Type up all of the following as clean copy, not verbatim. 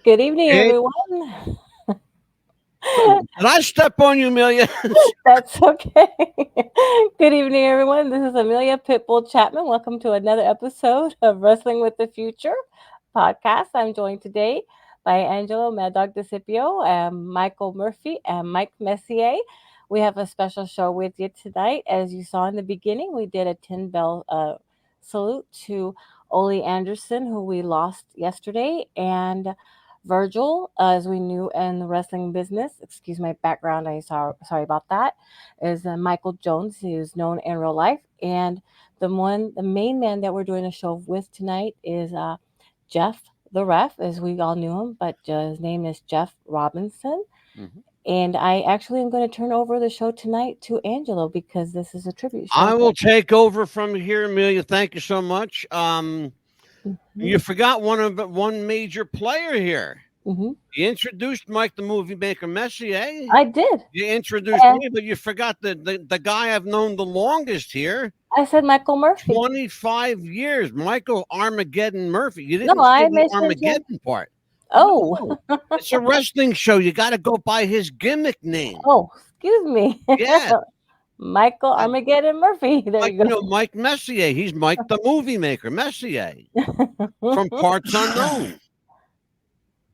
Good evening, Hey, everyone. did I step on you, Amelia? That's okay. Good evening, everyone. This is Amelia Pitbull Chapman. Welcome to another episode of Wrestling with the Future podcast. I'm joined today by Angelo Mad Dog DeCipio and Michael Murphy and Mike Messier. We have a special show with you tonight. As you saw in the beginning, we did a 10 bell salute to Ole Anderson, who we lost yesterday, and Virgil, as we knew in the wrestling business, excuse my background, sorry about that, is Michael Jones, who's known in real life. And the main man that we're doing a show with tonight is Jeff the Ref, as we all knew him, but his name is Jeff Robinson. Mhm. And I actually am going to turn over the show tonight to Angelo because this is a tribute show. I will take over from here, Amelia. Thank you so much. Hmm. You forgot one major player here. Hmm. You introduced Mike the Movie Maker Messier. I did. You introduced And me, but you forgot the guy I've known the longest here. I said Michael Murphy. 25 years, Michael Armageddon Murphy. You No, didn't say I the mentioned him. Armageddon part. Oh, No, it's a wrestling show. You got to go by his gimmick name. oh, excuse me. Yeah. Michael Armageddon Murphy. There Like, you go. Mike Messier. He's Mike the Movie Maker Messier from Parts Unknown.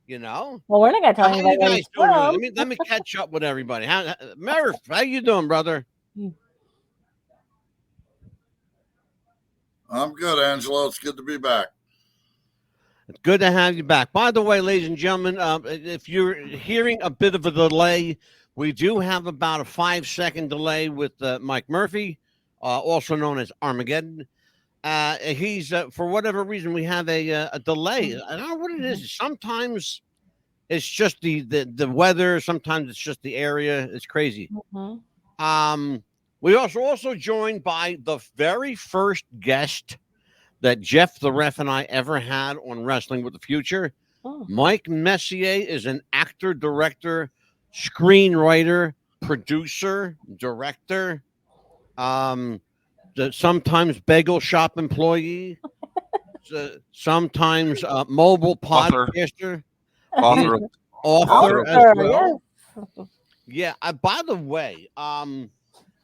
Well, we're not gonna tell How anybody you where guys he's doing? from. Let me catch up with everybody. Murph, how you doing, brother? I'm good, Angelo. It's good to be back. It's good to have you back. By the way, ladies and gentlemen, if you're hearing a bit of a delay, we do have about a 5-second delay with Mike Murphy, also known as Armageddon. He's for whatever reason we have a delay. I don't know what it is. Sometimes it's just the weather. Sometimes it's just the area. It's crazy. Mhm. We also joined by the very first guest that Jeff the Ref and I ever had on Wrestling with the Future. Oh. Mike Messier is an actor, director, screenwriter, producer, director, sometimes bagel shop employee, sometimes mobile Author. podcaster, Author. author as Sure, well. yes. Yeah. By the way,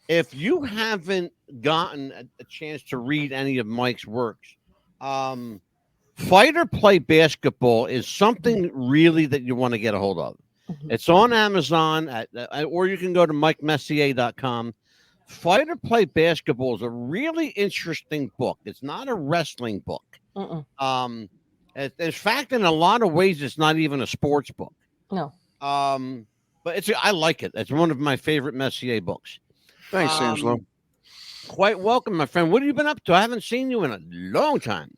if you haven't gotten a chance to read any of Mike's works, Fight or Play Basketball is something really that you want to get a hold of. Mhm. It's on Amazon, or you can go to MikeMessier.com. Fight or Play Basketball is a really interesting book. It's not a wrestling book. Mm-mm. In fact, in a lot of ways, it's not even a sports book. No. But I like it. It's one of my favorite Messier books. Thanks, Angelo. Quite welcome, my friend. What have you been up to? I haven't seen you in a long time.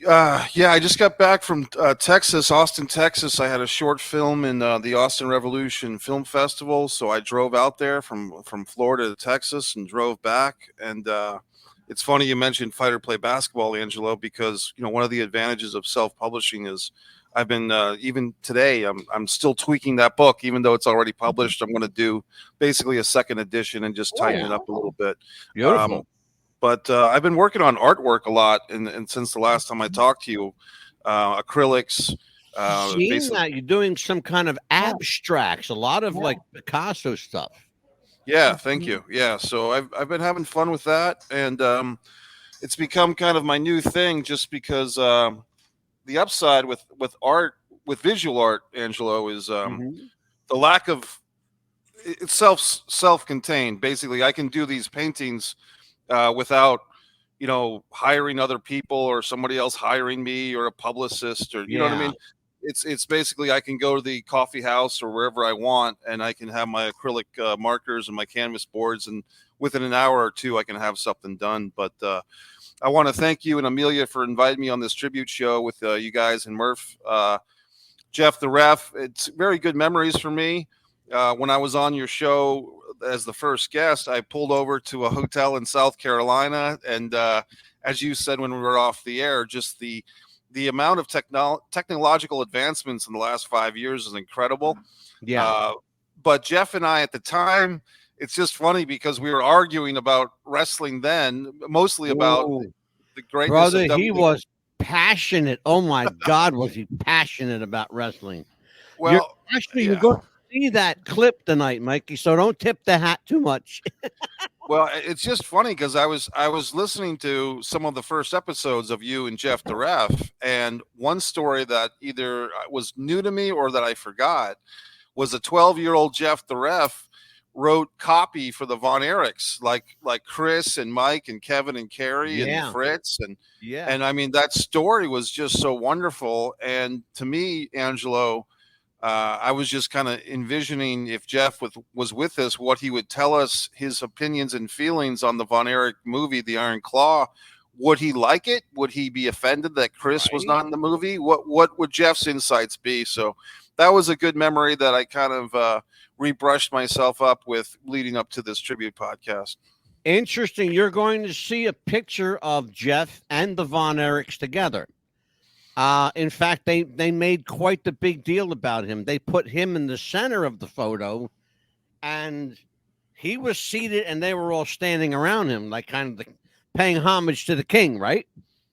Yeah, I just got back from Texas, Austin, Texas. I had a short film in the Austin Revolution Film Festival, so I drove out there from Florida to Texas and drove back. And it's funny you mentioned Fight or Play Basketball, Angelo, because one of the advantages of self-publishing is I've been even today I'm still tweaking that book, even though it's already published. I'm going to do basically a second edition and just tighten it up a little bit. Beautiful. But I've been working on artwork a lot, and since the last time I talked to you, acrylics. Seeing that you're doing some kind of abstracts, a lot of like Picasso stuff. Yeah, thank you. Yeah, so I've been having fun with that, and it's become kind of my new thing, just because the upside with art, with visual art, Angelo, is the lack of it's self-contained. Basically, I can do these paintings without hiring other people or somebody else hiring me or a publicist, or you know what I mean. It's basically I can go to the coffee house or wherever I want, and I can have my acrylic markers and my canvas boards, and within an hour or two I can have something done. But I want to thank you and Amelia for inviting me on this tribute show with you guys and Murph. Jeff the Ref, it's very good memories for me. When I was on your show as the first guest, I pulled over to a hotel in South Carolina, and as you said when we were off the air, just the amount of technological advancements in the last 5 years is incredible. Yeah. But Jeff and I at the time, it's just funny because we were arguing about wrestling then, mostly about the greatness brother. of He WWE. was passionate. Oh my God, was he passionate about wrestling? You're Well, actually you're yeah. going to see that clip tonight, Mikey. So don't tip the hat too much. Well, it's just funny because I was listening to some of the first episodes of you and Jeff the Ref, and one story that either was new to me or that I forgot was a 12-year-old Jeff the Ref wrote copy for the Von Erichs, like Chris and Mike and Kevin and Carrie and Yeah, Fritz, yeah. and I mean that story was just so wonderful. And to me, Angelo, I was just kind of envisioning if Jeff was with us, what he would tell us, his opinions and feelings on the Von Erich movie, The Iron Claw. Would he like it? Would he be offended that Chris was Right. not in the movie? What would Jeff's insights be? So that was a good memory that I kind of rebrushed myself up with leading up to this tribute podcast. Interesting. You're going to see a picture of Jeff and the Von Erichs together. In fact, they made quite the big deal about him. They put him in the center of the photo, and he was seated, and they were all standing around him, like kind of paying homage to the king, right?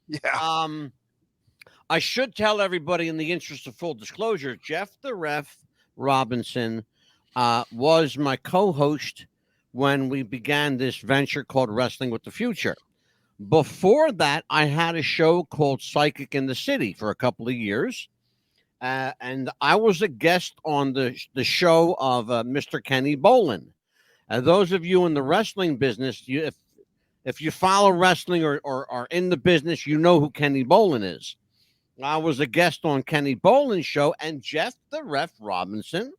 Yeah. Um, I should tell everybody, in the interest of full disclosure, Jeff the Ref Robinson was my co-host when we began this venture called Wrestling with the Future. Before that, I had a show called Psychic in the City for a couple of years. And I was a guest on the show of Mr. Kenny Bolin. And those of you in the wrestling business, if you follow wrestling or are in the business, you know who Kenny Bolin is. I was a guest on Kenny Bolin's show, and Jeff the Ref Robinson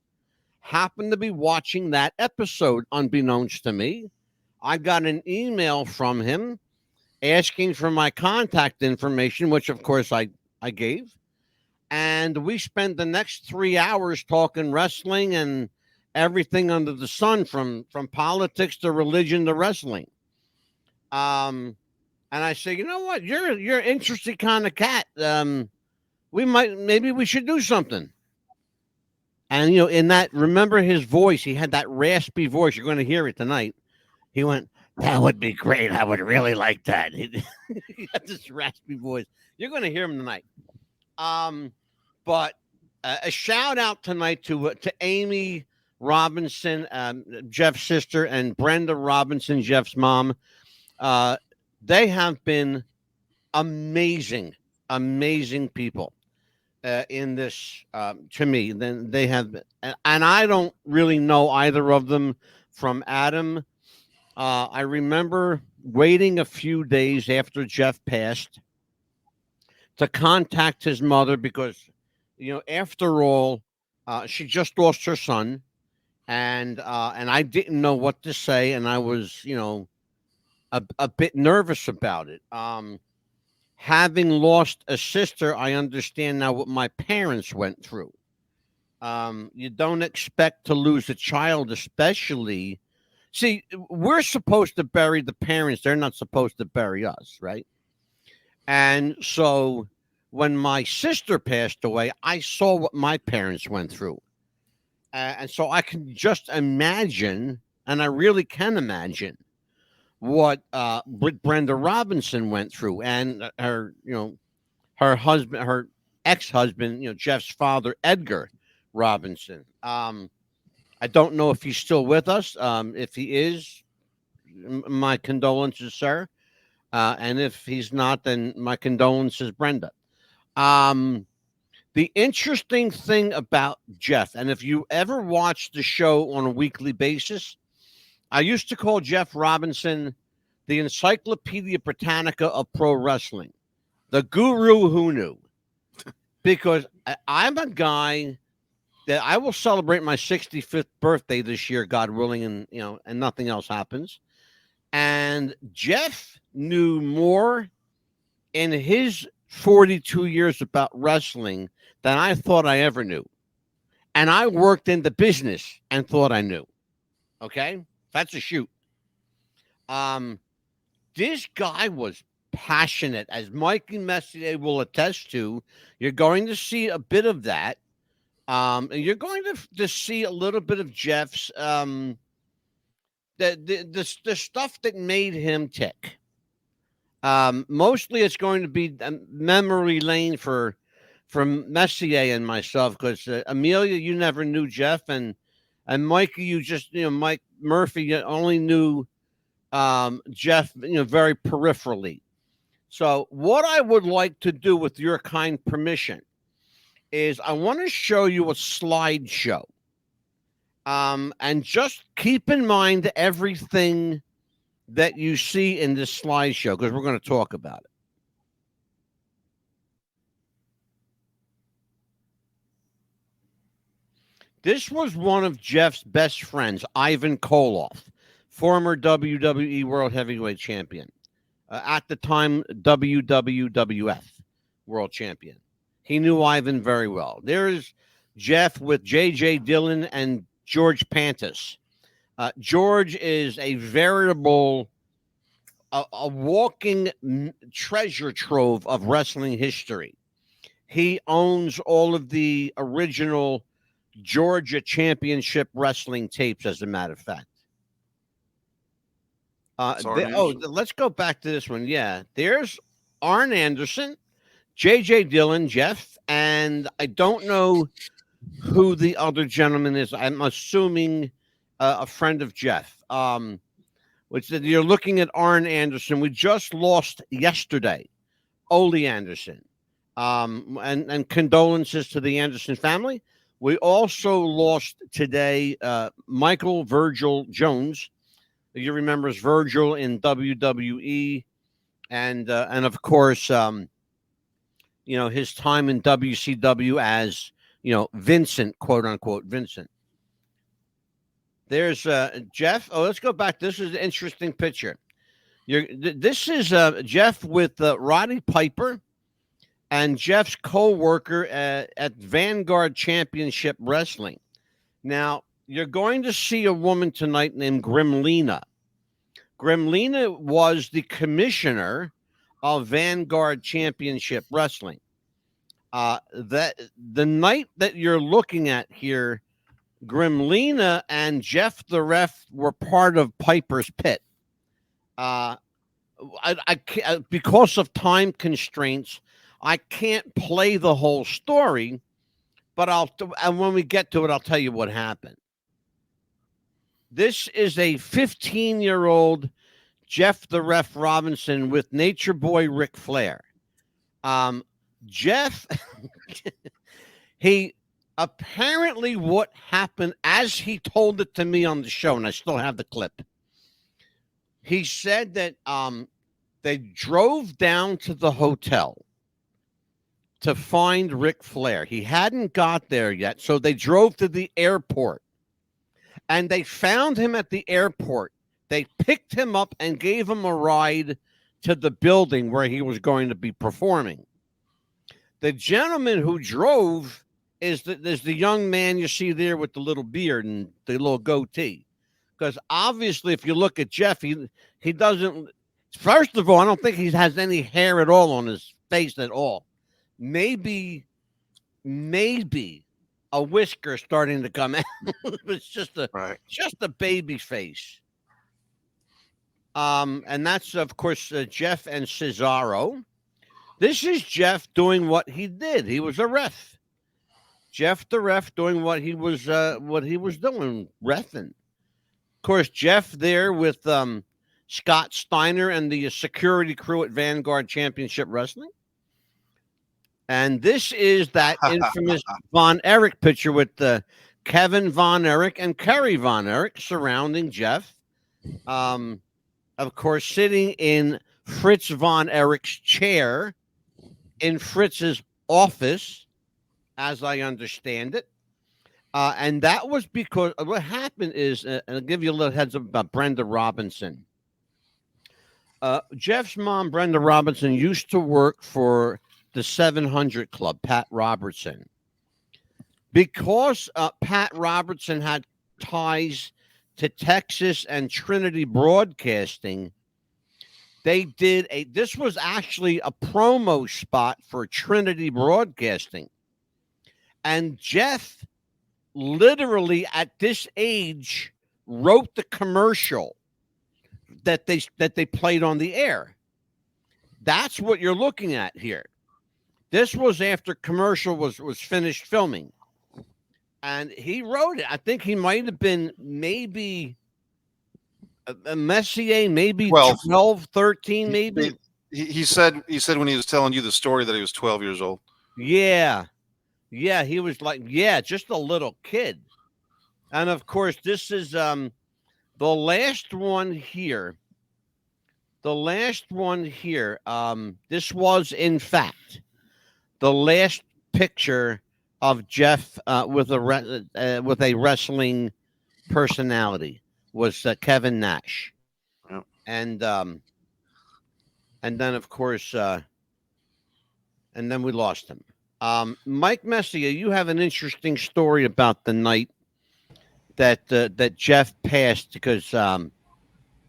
happened to be watching that episode, unbeknownst to me. I got an email from him asking for my contact information, which of course I gave. And we spent the next 3 hours talking wrestling and everything under the sun, from politics to religion to wrestling. And I say, you know what, you're an interesting kind of cat. Maybe we should do something. And in that, remember his voice, he had that raspy voice. You're going to hear it tonight. He went, "That would be great. I would really like that." He had this raspy voice. You're going to hear him tonight. But a shout out tonight to Amy Robinson, Jeff's sister, and Brenda Robinson, Jeff's mom. They have been amazing people in this, to me. Then they have, and I don't really know either of them from Adam. I remember waiting a few days after Jeff passed to contact his mother because, after all, she just lost her son, and I didn't know what to say, and I was, a bit nervous about it. Having lost a sister, I understand now what my parents went through. You don't expect to lose a child, especially. See, we're supposed to bury the parents. They're not supposed to bury us, right? And so when my sister passed away, I saw what my parents went through. And so I can just imagine, and I really can imagine, what Ric Brenda Robinson went through, and her husband, her ex-husband, Jeff's father, Edgar Robinson. I don't know if he's still with us. If he is, my condolences, sir. And if he's not, then my condolences, Brenda. The interesting thing about Jeff, and if you ever watch the show on a weekly basis, I used to call Jeff Robinson the Encyclopedia Britannica of pro wrestling, the guru who knew, because I'm a guy that I will celebrate my 65th birthday this year, God willing, and nothing else happens. And Jeff knew more in his 42 years about wrestling than I thought I ever knew. And I worked in the business and thought I knew. Okay? That's a shoot. This guy was passionate, as Mikey Messier will attest to. You're going to see a bit of that. And you're going to see a little bit of Jeff's the stuff that made him tick. Mostly it's going to be memory lane from Messier and myself, because Amelia, you never knew Jeff, and Mikey, you just, Mike Murphy, you only knew Jeff, very peripherally. So what I would like to do, with your kind permission, is I want to show you a slideshow. And just keep in mind everything that you see in this slideshow, because we're going to talk about it. This was one of Jeff's best friends, Ivan Koloff, former WWE World Heavyweight Champion. At the time, WWF World Champion. He knew Ivan very well. There's Jeff with J.J. Dillon and George Pantis. George is a veritable, a walking treasure trove of wrestling history. He owns all of the original Georgia Championship Wrestling tapes, as a matter of fact. Let's go back to this one. Yeah, there's Arn Anderson, J.J. Dillon, Jeff, and I don't know who the other gentleman is. I'm assuming a friend of Jeff. Which you're looking at Arn Anderson. We just lost yesterday, Ole Anderson, and condolences to the Anderson family. We also lost today Michael Virgil Jones. You remember as Virgil in WWE, and of course, his time in WCW as Vincent, quote unquote Vincent. There's Jeff. Oh, let's go back. This is an interesting picture. This is Jeff with Roddy Piper and Jeff's co-worker at Vanguard Championship Wrestling. Now, you're going to see a woman tonight named Grimlina. Grimlina was the commissioner of Vanguard Championship Wrestling. That the night that you're looking at here, Grimlina and Jeff the Ref were part of Piper's Pit. I can't, because of time constraints, I can't play the whole story, but and when we get to it, I'll tell you what happened. This is a 15-year-old Jeff the Ref Robinson with Nature Boy Ric Flair. Jeff, he apparently, what happened, as he told it to me on the show, and I still have the clip. He said that they drove down to the hotel to find Ric Flair. He hadn't got there yet, so they drove to the airport. And they found him at the airport. They picked him up and gave him a ride to the building where he was going to be performing. The gentleman who drove is the young man you see there with the little beard and the little goatee. Because obviously, if you look at Jeff, he doesn't. First of all, I don't think he has any hair at all on his face at all. Maybe a whisker starting to come out. It's just a baby face. And that's, of course, Jeff and Cesaro. This is Jeff doing what he did. He was a ref. Jeff the Ref doing what he was doing, reffing. Of course, Jeff there with Scott Steiner and the security crew at Vanguard Championship Wrestling. And this is that infamous Von Erich picture with Kevin Von Erich and Kerry Von Erich surrounding Jeff. Of course, sitting in Fritz Von Erich's chair in Fritz's office, as I understand it. And that was because what happened is, and I'll give you a little heads up about Brenda Robinson. Jeff's mom, Brenda Robinson, used to work for the 700 Club, Pat Robertson. Because Pat Robertson had ties to Texas and Trinity Broadcasting, this was actually a promo spot for Trinity Broadcasting. And Jeff, literally at this age, wrote the commercial that they played on the air. that's what you're looking at here. This was after commercial was finished filming, and he wrote it. I think he might have been maybe a Messier, maybe 12, 13, maybe. He said when he was telling you the story that he was 12 years old. Yeah, he was like, just a little kid. And of course, this is the last one here. The last one here. This was in fact the last picture of Jeff with a wrestling personality was Kevin Nash. Yep. And then of course and then we lost him. Mike Messier, you have an interesting story about the night that Jeff passed, because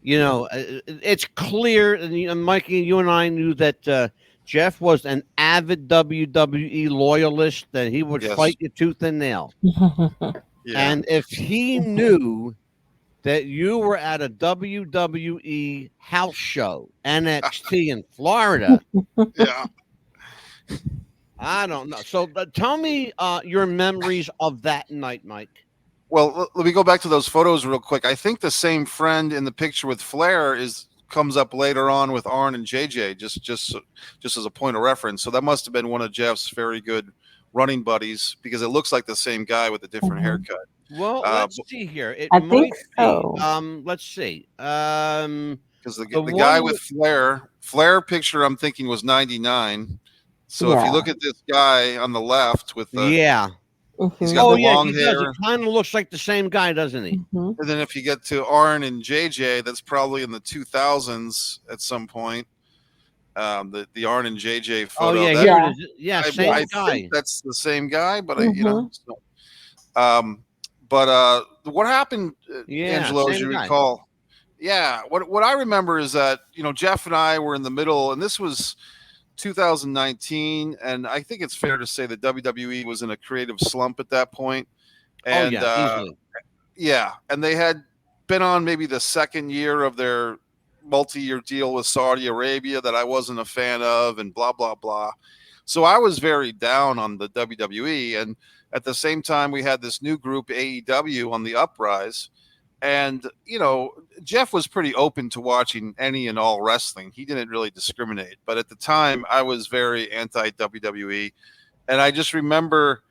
it's clear, and Mikey, you and I knew that Jeff was an avid WWE loyalist, that he would fight you tooth and nail. And if he knew that you were at a WWE house show, NXT in Florida, I don't know. So tell me your memories of that night, Mike. Well, let me go back to those photos real quick. I think the same friend in the picture with Flair comes up later on with Arn and JJ, just as a point of reference. So that must have been one of Jeff's very good running buddies, because it looks like the same guy with a different haircut. Well, let's see here. It I might think so. be. Let's see. Because the guy with Flair picture, I'm thinking was 99. So if you look at this guy on the left with the he's got the long hair. It kind of looks like the same guy, doesn't he? And then if you get to Arn and JJ, that's probably in the 2000s at some point. The Arn and JJ photo. Same guy. Think that's the same guy, but what happened, Angelo, as you recall? Yeah, what I remember is that Jeff and I were in the middle, and this was 2019, and I think it's fair to say that WWE was in a creative slump at that point. And easily. And they had been on maybe the second year of their multi-year deal with Saudi Arabia that I wasn't a fan of, and blah blah blah. So I was very down on the WWE, and at the same time we had this new group AEW on the uprise. And, Jeff was pretty open to watching any and all wrestling. He didn't really discriminate. But at the time, I was very anti-WWE. And I just remember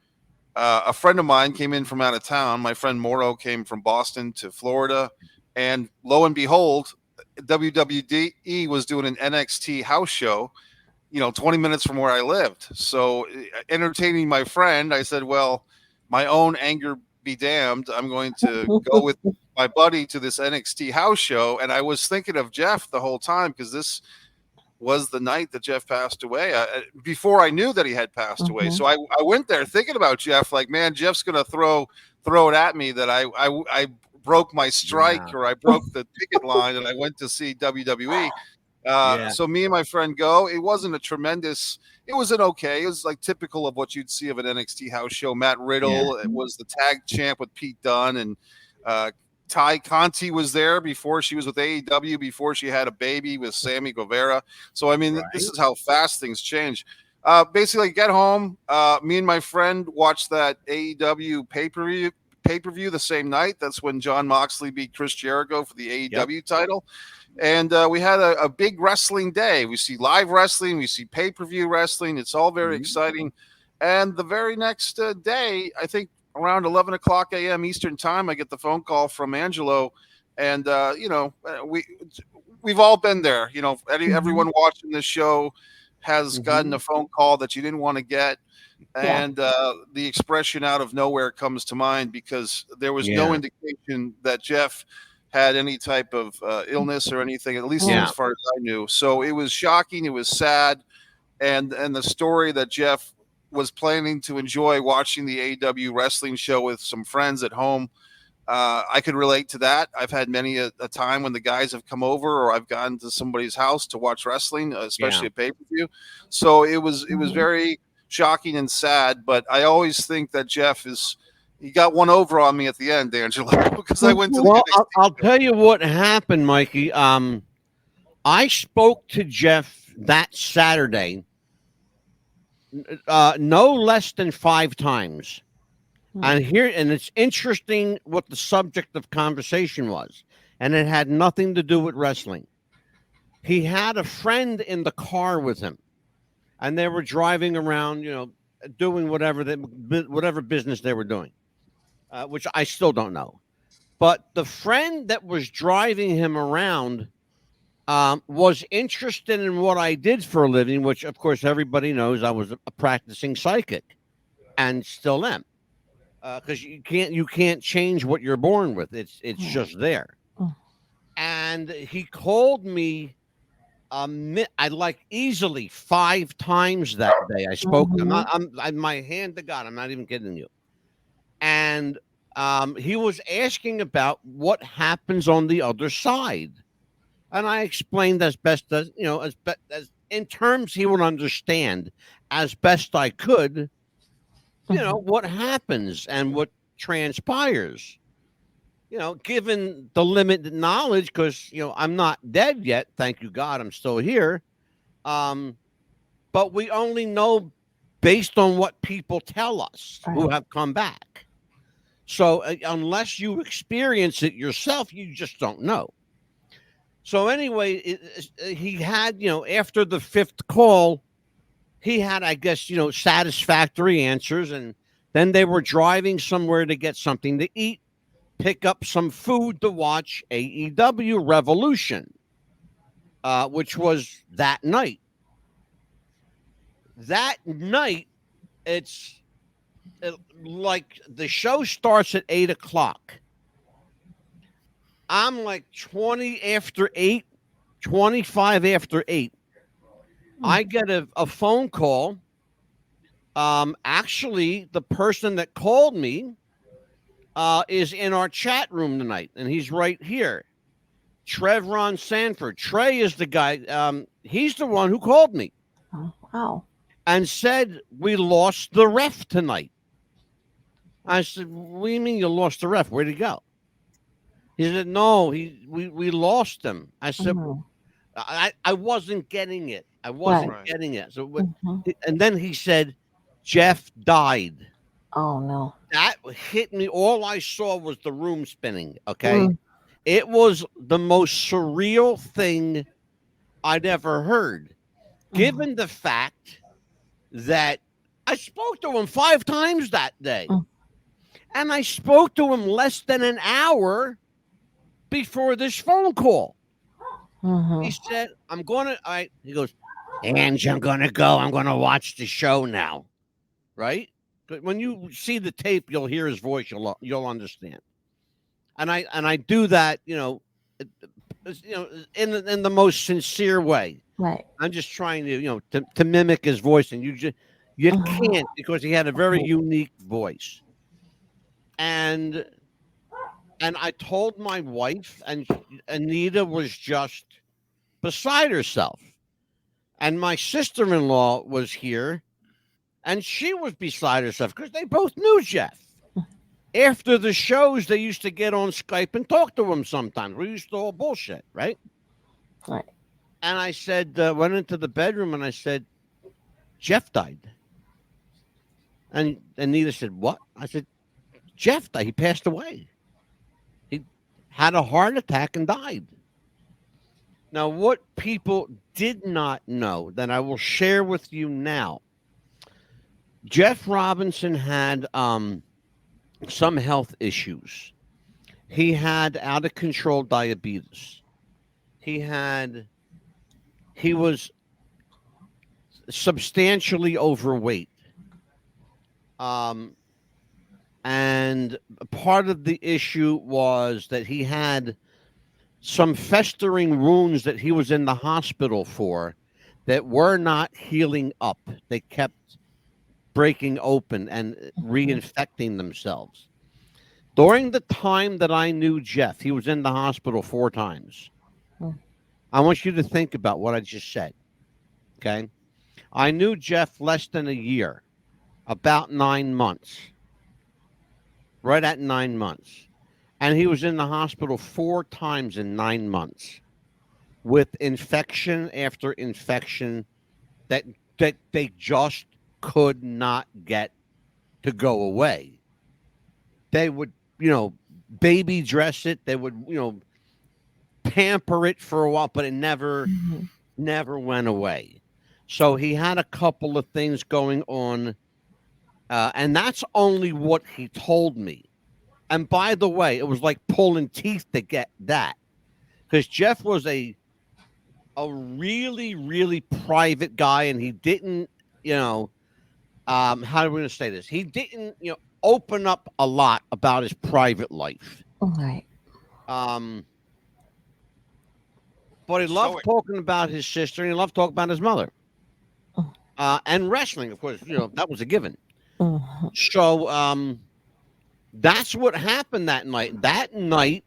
a friend of mine came in from out of town. My friend Morrow came from Boston to Florida. And lo and behold, WWE was doing an NXT house show, 20 minutes from where I lived. So entertaining my friend, I said, well, my own anger be damned, I'm going to go with my buddy to this NXT house show. And I was thinking of Jeff the whole time, because this was the night that Jeff passed away, before I knew that he had passed away. So I went there thinking about Jeff, like, man, Jeff's going to throw it at me that I broke my strike or I broke the ticket line and I went to see WWE. So me and my friend go. It wasn't a tremendous. It was an okay. It was like typical of what you'd see of an NXT house show. Matt Riddle it was the tag champ with Pete Dunne, and Ty Conti was there before she was with AEW, before she had a baby with Sammy Guevara. So I mean, this is how fast things change. Basically, get home. Me and my friend watched that AEW pay-per-view the same night. That's when Jon Moxley beat Chris Jericho for the AEW title. And we had a big wrestling day. We see live wrestling. We see pay-per-view wrestling. It's all very exciting. And the very next day, I think around 11 o'clock a.m. Eastern time, I get the phone call from Angelo. And, we've all been there. Everyone watching this show has gotten a phone call that you didn't want to get. And the expression out of nowhere comes to mind, because there was no indication that Jeff had any type of illness or anything, at least as far as I knew. So it was shocking. It was sad. And the story that Jeff was planning to enjoy watching the AEW wrestling show with some friends at home, I could relate to that. I've had many a time when the guys have come over, or I've gone to somebody's house to watch wrestling, especially a pay-per-view. So it was very shocking and sad. But I always think that Jeff he got one over on me at the end, Angelo, because I went to the I'll tell you what happened, Mikey. I spoke to Jeff that Saturday, no less than 5 times. And it's interesting what the subject of conversation was, and it had nothing to do with wrestling. He had a friend in the car with him, and they were driving around, doing whatever business they were doing, which I still don't know. But the friend that was driving him around was interested in what I did for a living, which, of course, everybody knows I was a practicing psychic, and still am. Because you can't change what you're born with. It's just there. And he called me I like easily 5 times that day. I spoke. I'm my hand to God. I'm not even kidding you. And he was asking about what happens on the other side, and I explained as best as as in terms he would understand, as best I could. What happens and what transpires, given the limited knowledge, because, I'm not dead yet. Thank you, God, I'm still here. But we only know based on what people tell us who have come back. So unless you experience it yourself, you just don't know. So anyway, he had, after the 5th call, he had, I guess, satisfactory answers. And then they were driving somewhere to get something to eat, pick up some food to watch AEW Revolution, which was that night. That night, it's like the show starts at 8 o'clock. I'm like 20 after 8, 25 after 8. I get a phone call. Actually, the person that called me is in our chat room tonight, and he's right here. Trevron Sanford. Trey is the guy. He's the one who called me. Oh, wow. And said, we lost the ref tonight. I said, what do you mean you lost the ref? Where'd he go? He said, no, we lost him. I said, I wasn't getting it. I wasn't getting it. So, and then he said, Jeff died. Oh, no. That hit me. All I saw was the room spinning. Okay. It was the most surreal thing I'd ever heard, given the fact that I spoke to him 5 times that day. And I spoke to him less than an hour before this phone call. He said, he goes, Ange, I'm going to go. I'm going to watch the show now. Right? But when you see the tape, you'll hear his voice. You'll understand. And I do that, in the most sincere way. Right. I'm just trying to, to mimic his voice, and you can't, because he had a very unique voice. And I told my wife, and Anita was just beside herself. And my sister-in-law was here, and she was beside herself because they both knew Jeff. After the shows, they used to get on Skype and talk to him sometimes. We used to all bullshit, right? Right. And I said, went into the bedroom, and I said, Jeff died. And Anita said, what? I said, Jeff died. He passed away. He had a heart attack and died. Now, what people did not know that I will share with you now, Jeff Robinson had some health issues. He had out of control diabetes. He was substantially overweight. And part of the issue was that he had some festering wounds that he was in the hospital for that were not healing up. They kept breaking open and reinfecting themselves. During the time that I knew Jeff, he was in the hospital 4 times. I want you to think about what I just said. Okay. I knew Jeff less than a year, about 9 months, right at 9 months. And he was in the hospital 4 times in 9 months. with infection after infection that they just could not get to go away. They would, baby dress it. They would, pamper it for a while, but it never went away. So he had a couple of things going on, and that's only what he told me. And by the way, it was like pulling teeth to get that, because Jeff was a really, really private guy, and he didn't, how are we going to say this? He didn't, open up a lot about his private life. Right. But he loved talking about his sister, and he loved talking about his mother. And wrestling, of course, that was a given. So that's what happened that night. That night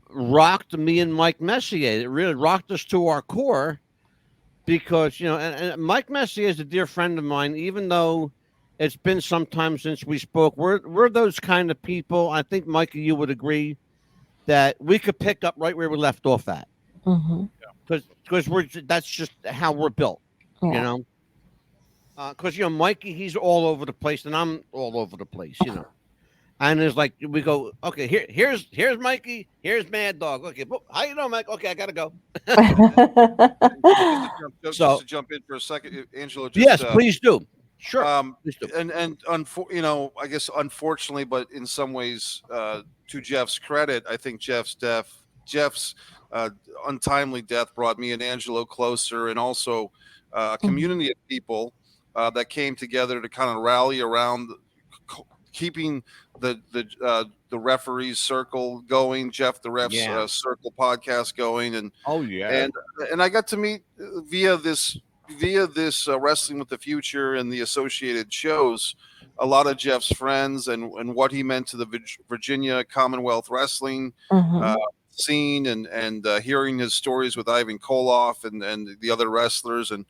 rocked me and Mike Messier. It really rocked us to our core because, and Mike Messier is a dear friend of mine, even though it's been some time since we spoke. We're those kind of people. I think, Mikey, you would agree that we could pick up right where we left off at. Because that's just how we're built, because Mikey, he's all over the place and I'm all over the place, and it's like we go, okay, here's Mikey, here's Mad Dog. Okay, how you doing, Mike? Okay, I gotta go. Just to jump in for a second, Angelo. Yes, please do. Sure. Please do. And I guess unfortunately, but in some ways, to Jeff's credit, I think Jeff's untimely death brought me and Angelo closer, and also a community of people that came together to kind of rally around keeping the referees circle going, Jeff the Ref's circle podcast going, and and I got to meet via this Wrestling with the Future and the associated shows a lot of Jeff's friends and what he meant to the Virginia Commonwealth Wrestling scene, and hearing his stories with Ivan Koloff and the other wrestlers. And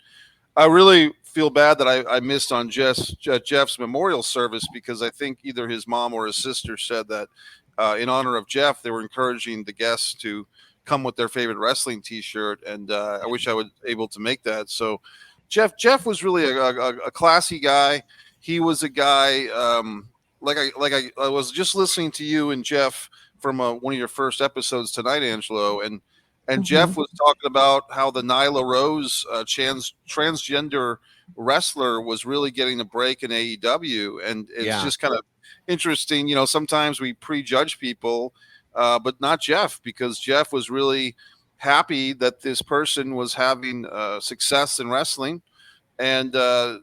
I really feel bad that I missed on Jeff's memorial service, because I think either his mom or his sister said that in honor of Jeff, they were encouraging the guests to come with their favorite wrestling T-shirt, and I wish I was able to make that. So Jeff was really a classy guy. He was a guy like I was just listening to you and Jeff from one of your first episodes tonight, Angelo, and Jeff was talking about how the Nyla Rose transgender wrestler was really getting a break in AEW, and it's just kind of interesting. Sometimes we prejudge people, but not Jeff, because Jeff was really happy that this person was having success in wrestling, and I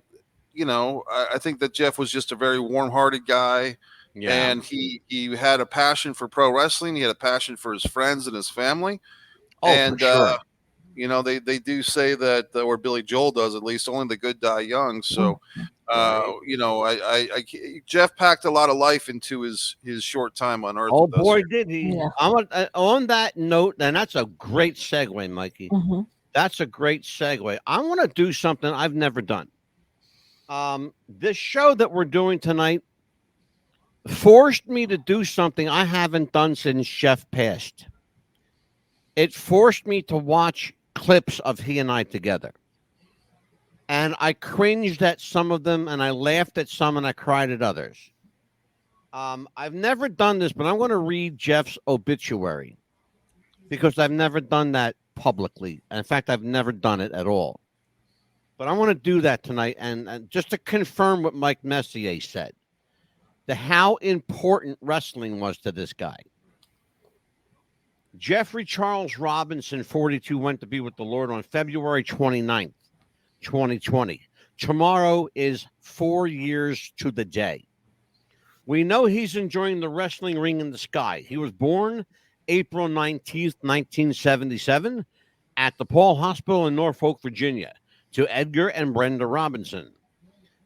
think that Jeff was just a very warm-hearted guy. Yeah. And he had a passion for pro wrestling. He had a passion for his friends and his family. Oh, and for sure. They do say that, or Billy Joel does at least, only the good die young. So Jeff packed a lot of life into his short time on Earth. Oh boy, did he! Yeah. On that note, and that's a great segue, Mikey. That's a great segue. I want to do something I've never done. This show that we're doing tonight forced me to do something I haven't done since Jeff passed. It forced me to watch clips of he and I together. And I cringed at some of them, and I laughed at some, and I cried at others. I've never done this, but I'm going to read Jeff's obituary, because I've never done that publicly. In fact, I've never done it at all. But I want to do that tonight, and just to confirm what Mike Messier said, how important wrestling was to this guy. Jeffrey Charles Robinson, 42, went to be with the Lord on February 29th, 2020. Tomorrow is 4 years to the day. We know he's enjoying the wrestling ring in the sky. He was born April 19th, 1977, at DePaul Hospital in Norfolk, Virginia, to Edgar and Brenda Robinson.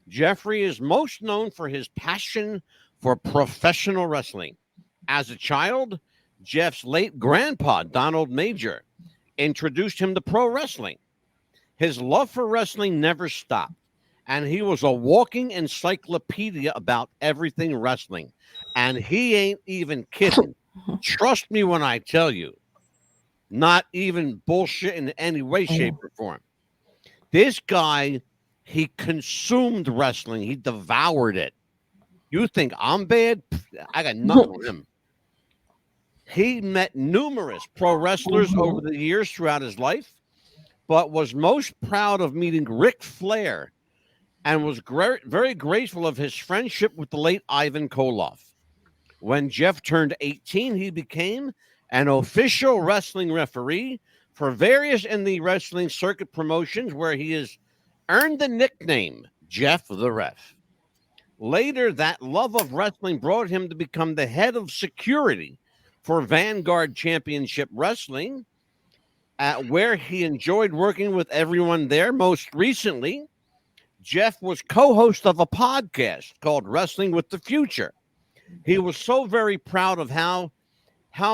Jeffrey is most known for his passion for professional wrestling. As a child, Jeff's late grandpa, Donald Major, introduced him to pro wrestling. His love for wrestling never stopped, and he was a walking encyclopedia about everything wrestling. And he ain't even kidding. Trust me when I tell you. not even bullshit in any way, shape, or form. This guy, he consumed wrestling. He devoured it. You think I'm bad? I got nothing on him. He met numerous pro wrestlers over the years throughout his life, but was most proud of meeting Ric Flair and was very grateful of his friendship with the late Ivan Koloff. When Jeff turned 18, he became an official wrestling referee for various in the wrestling circuit promotions where he has earned the nickname Jeff the Ref. Later, that love of wrestling brought him to become the head of security for Vanguard Championship Wrestling, where he enjoyed working with everyone there. Most recently, Jeff was co-host of a podcast called Wrestling with the Future. He was so very proud of how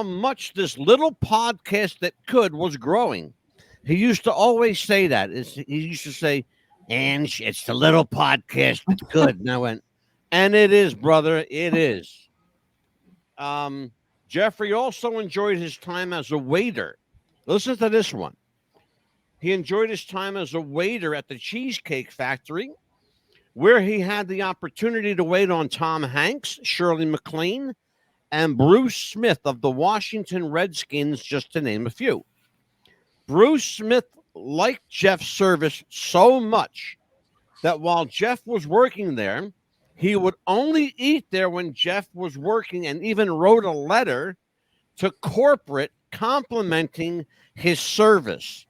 much this little podcast that could was growing. He used to always say that. He used to say, and it's the little podcast that's good. And I went, and it is, brother. It is. Jeffrey also enjoyed his time as a waiter. Listen to this one. He enjoyed his time as a waiter at the Cheesecake Factory, where he had the opportunity to wait on Tom Hanks, Shirley MacLaine, and Bruce Smith of the Washington Redskins, just to name a few. Bruce Smith liked Jeff's service so much that while Jeff was working there, he would only eat there when Jeff was working, and even wrote a letter to corporate complimenting his service.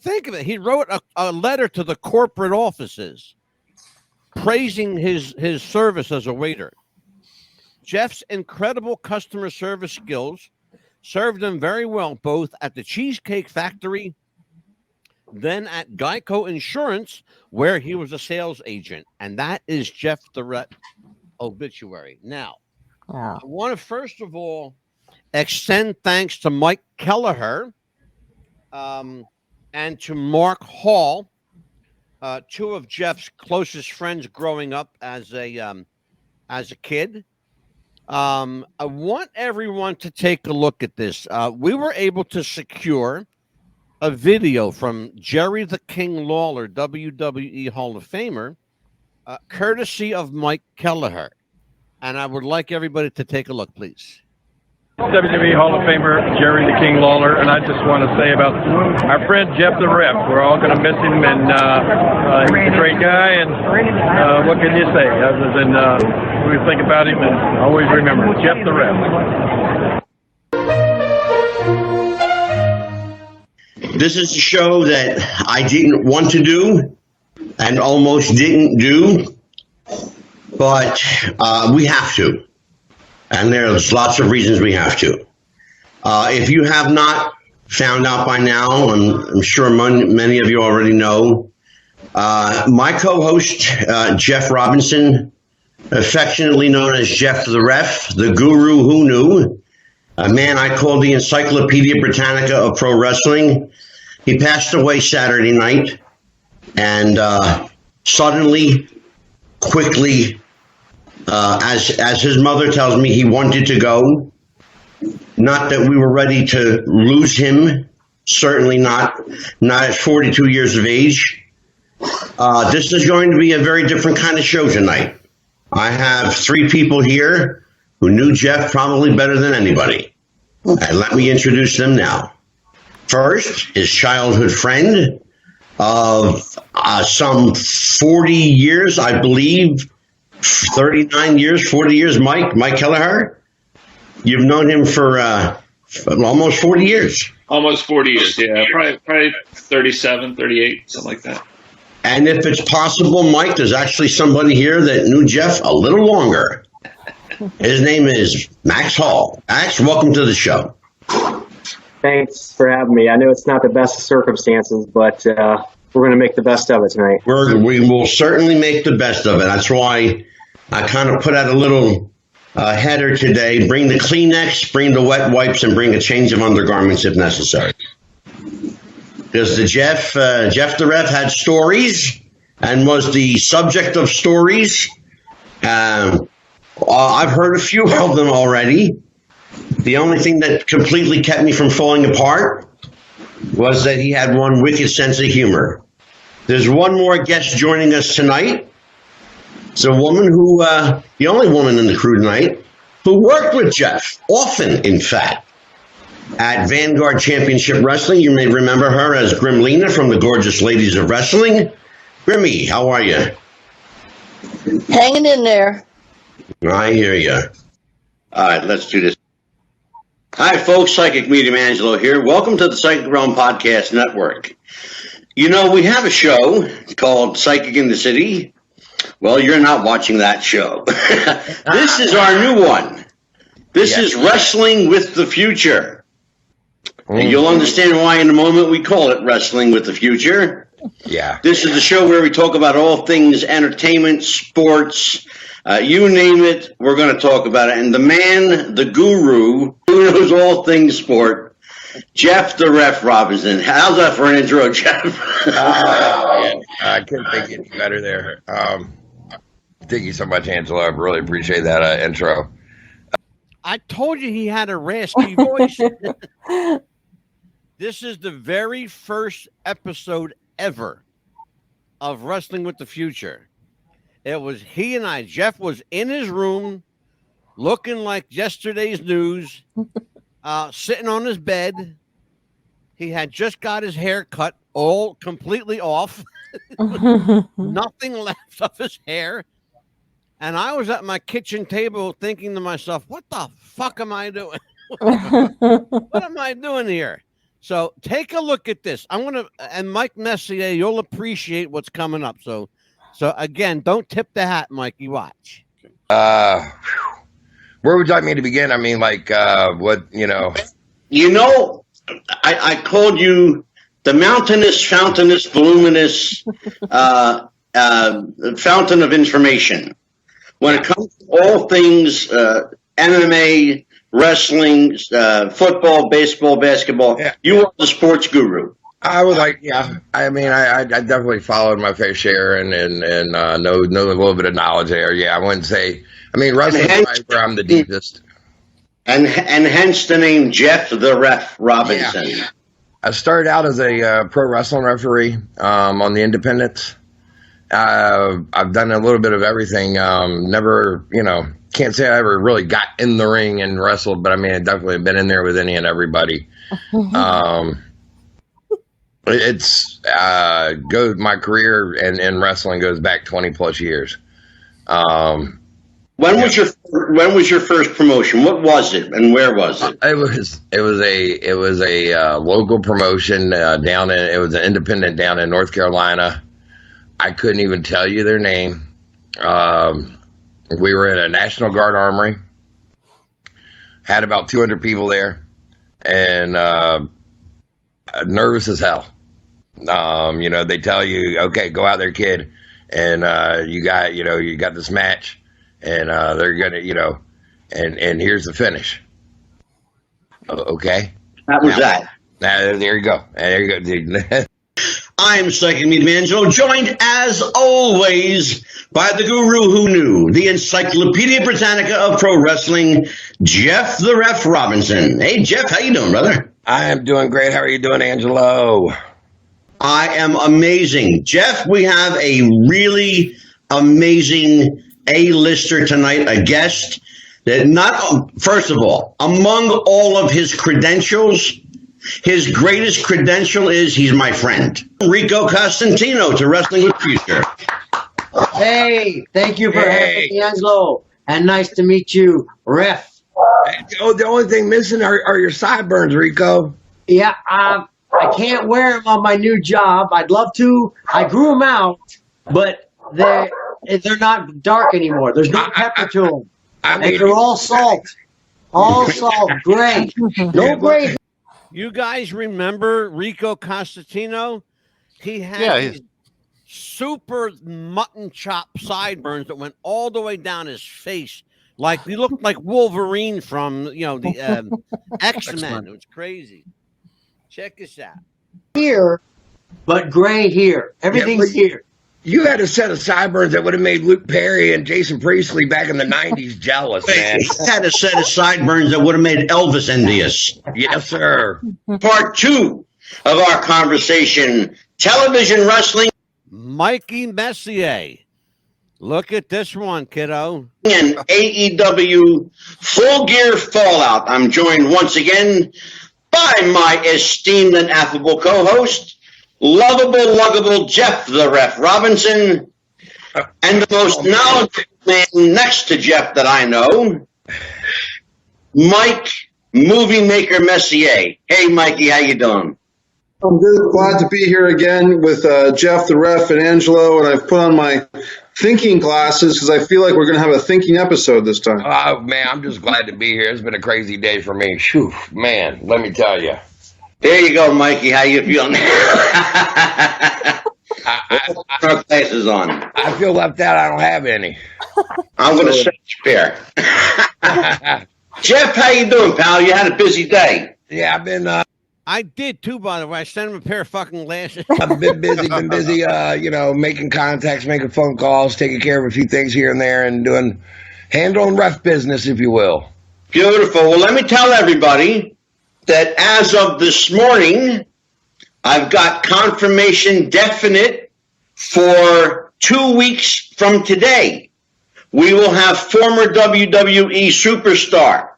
Think of it. He wrote a letter to the corporate offices praising his service as a waiter. Jeff's incredible customer service skills served him very well, both at the Cheesecake Factory, then at Geico Insurance, where he was a sales agent. And that is Jeff the Ref obituary. Now, I want to first of all extend thanks to Mike Kelleher and to Mark Hall, two of Jeff's closest friends growing up as a kid. I want everyone to take a look at this. We were able to secure a video from Jerry the King Lawler, WWE Hall of Famer, courtesy of Mike Kelleher. And I would like everybody to take a look, please. WWE Hall of Famer Jerry the King Lawler, and I just want to say about our friend Jeff the Ref. We're all going to miss him, and he's a great guy. And what can you say other than we think about him and always remember Jeff the Ref. This is a show that I didn't want to do and almost didn't do, but we have to. And there's lots of reasons we have to. If you have not found out by now, I'm sure many of you already know, my co-host, Jeff Robinson, affectionately known as Jeff the Ref, the guru who knew, a man I call the Encyclopedia Britannica of pro wrestling. He passed away Saturday night, and suddenly, quickly, as his mother tells me, he wanted to go. Not that we were ready to lose him, certainly not at 42 years of age. This is going to be a very different kind of show tonight. I have three people here who knew Jeff probably better than anybody. And let me introduce them now. First, his childhood friend of some 40 years, I believe, 39 years, 40 years, Mike Kelleher. You've known him for almost 40 years. Almost 40 years, yeah. Probably 37, 38, something like that. And if it's possible, Mike, there's actually somebody here that knew Jeff a little longer. His name is Max Hall. Max, welcome to the show. Thanks for having me. I know it's not the best of circumstances, but we're going to make the best of it tonight. We will certainly make the best of it. That's why I kind of put out a little header today. Bring the Kleenex, bring the wet wipes, and bring a change of undergarments if necessary. Because the Jeff the Ref had stories and was the subject of stories. I've heard a few of them already. The only thing that completely kept me from falling apart was that he had one wicked sense of humor. There's one more guest joining us tonight. It's a woman who, the only woman in the crew tonight, who worked with Jeff, often, in fact, at Vanguard Championship Wrestling. You may remember her as Grimlina from the Gorgeous Ladies of Wrestling. Grimmy, how are you? Hanging in there. I hear you. All right, let's do this. Hi, folks. Psychic Medium Angelo here. Welcome to the Psychic Realm Podcast Network. You know, we have a show called Psychic in the City. Well, you're not watching that show. This is our new one. This is Wrestling with the Future. And you'll understand why in a moment we call it Wrestling with the Future. Yeah. This is the show where we talk about all things entertainment, sports, you name it, we're going to talk about it. And the man, the guru, who knows all things sport, Jeff the Ref Robinson. How's that for an intro, Jeff? I couldn't think any better there. Thank you so much, Angelo. I really appreciate that intro. I told you he had a raspy voice. This is the very first episode ever of Wrestling with the Future. It was he and I. Jeff was in his room looking like yesterday's news, sitting on his bed. He had just got his hair cut all completely off. Nothing left of his hair. And I was at my kitchen table thinking to myself, what the fuck am I doing? What am I doing here? So take a look at this. I'm going to, and Mike Messier, you'll appreciate what's coming up. So again, don't tip the hat, Mikey. Watch. Where would you like me to begin? I mean, like, what, you know? You know, I called you the mountainous, fountainous, voluminous fountain of information. When it comes to all things MMA, wrestling, football, baseball, basketball, you are the sports guru. I would like, I mean, I definitely followed my fair share and know a little bit of knowledge there. Yeah, I wouldn't say, I mean, wrestling is right where I'm the deepest. And hence the name Jeff the Ref Robinson. Yeah. I started out as a pro wrestling referee on the independents. I've done a little bit of everything. Never, can't say I ever really got in the ring and wrestled, but I mean, I definitely have been in there with any and everybody. My career in wrestling goes back 20 plus years. When was your first promotion? What was it and where was it? It was a local promotion it was an independent down in North Carolina. I couldn't even tell you their name. We were in a National Guard armory, had about 200 people there, and nervous as hell. They tell you, okay, go out there, kid, and you got this match, and they're gonna, and here's the finish. Okay, that was that. There you go. There you go. I'm Psychic Medium Angelo, joined as always by the guru who knew, the Encyclopedia Britannica of pro wrestling, Jeff the Ref Robinson. Hey, Jeff, how you doing, brother? I am doing great. How are you doing, Angelo? I am amazing. Jeff, we have a really amazing A-lister tonight, a guest that first of all, among all of his credentials, his greatest credential is he's my friend. Rico Costantino to Wrestling with Future. Hey, thank you for having me, Angelo. And nice to meet you, Ref. Oh, the only thing missing are your sideburns, Rico. Yeah, I can't wear them on my new job. I'd love to. I grew them out, but they're not dark anymore. There's no pepper to them. And they're all salt. All salt, gray. No gray. You guys remember Rico Costantino? He had these super mutton chop sideburns that went all the way down his face. Like he looked like Wolverine from the X-Men. It was crazy. Check this out. Here, but gray here. Everything's here. You had a set of sideburns that would have made Luke Perry and Jason Priestley back in the 90s jealous, man. He had a set of sideburns that would have made Elvis envious. Yes, sir. Part 2. of our conversation, television wrestling, Mikey Messier. Look at this one, kiddo. and AEW Full Gear Fallout. I'm joined once again by my esteemed and affable co-host, lovable, luggable Jeff the Ref Robinson, and the most knowledgeable man next to Jeff that I know, Mike Movie Maker Messier. Hey, Mikey, how you doing? I'm good. Glad to be here again with Jeff the Ref and Angelo, and I've put on my thinking glasses because I feel like we're going to have a thinking episode this time. Oh, man, I'm just glad to be here. It's been a crazy day for me. Phew, man, let me tell you. There you go, Mikey. How you feeling? Our glasses on. I feel left out. I don't have any. I'm going to search pair. Jeff, how you doing, pal? You had a busy day. Yeah, I've been... I did too, by the way. I sent him a pair of fucking glasses. I've been busy, making contacts, making phone calls, taking care of a few things here and there, and handling ref business, if you will. Beautiful. Well, let me tell everybody that as of this morning, I've got confirmation definite for 2 weeks from today. We will have former WWE superstar,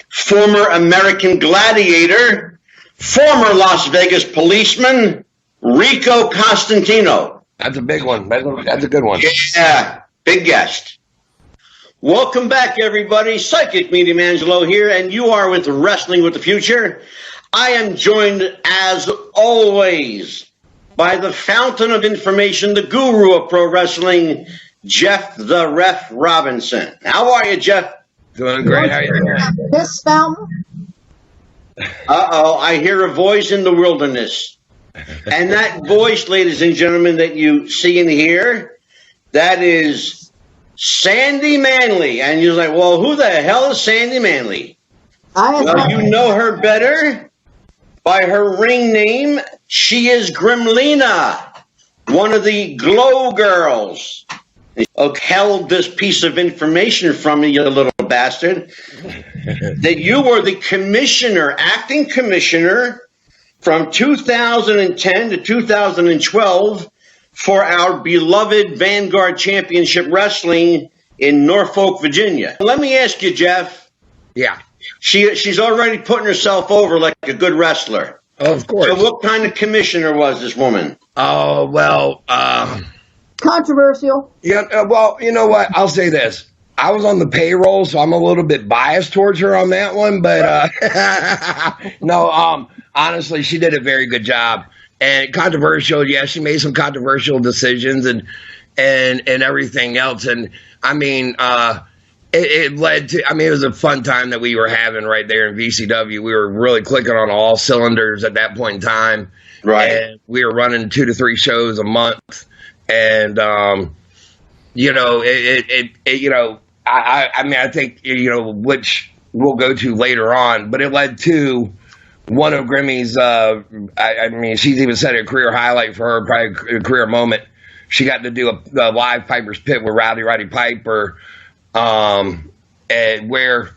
former American gladiator, former Las Vegas policeman, Rico Costantino. That's a big one. That's a good one. Yeah, big guest. Welcome back, everybody. Psychic Medium Angelo here, and you are with Wrestling with the Future. I am joined, as always, by the fountain of information, the guru of pro wrestling, Jeff the Ref Robinson. How are you, Jeff? Doing great. How are you doing? This fountain? Uh-oh, I hear a voice in the wilderness. And that voice, ladies and gentlemen, that you see and hear, that is Sandy Manley. And you're like, well, who the hell is Sandy Manley? Well, you know her better by her ring name. She is Grimlina, one of the Glow Girls. Held this piece of information from me, you little bastard, that you were the commissioner, acting commissioner from 2010 to 2012 for our beloved Vanguard Championship Wrestling in Norfolk, Virginia. Let me ask you, Jeff. Yeah. She's already putting herself over like a good wrestler. Of course. So what kind of commissioner was this woman? Oh, well, Controversial. yeah, well, you know what? I'll say this. I was on the payroll, so I'm a little bit biased towards her on that one, but no, honestly, she did a very good job. And controversial, yeah, she made some controversial decisions and everything else. And I mean, it led to, I mean, it was a fun time that we were having right there in VCW. We were really clicking on all cylinders at that point in time. Right. And we were running 2 to 3 shows a month. And, I mean, I think, which we'll go to later on, but it led to one of Grimmy's, I mean, she's even said a career highlight for her, probably a career moment. She got to do a live Piper's Pit with Roddy Piper, and where,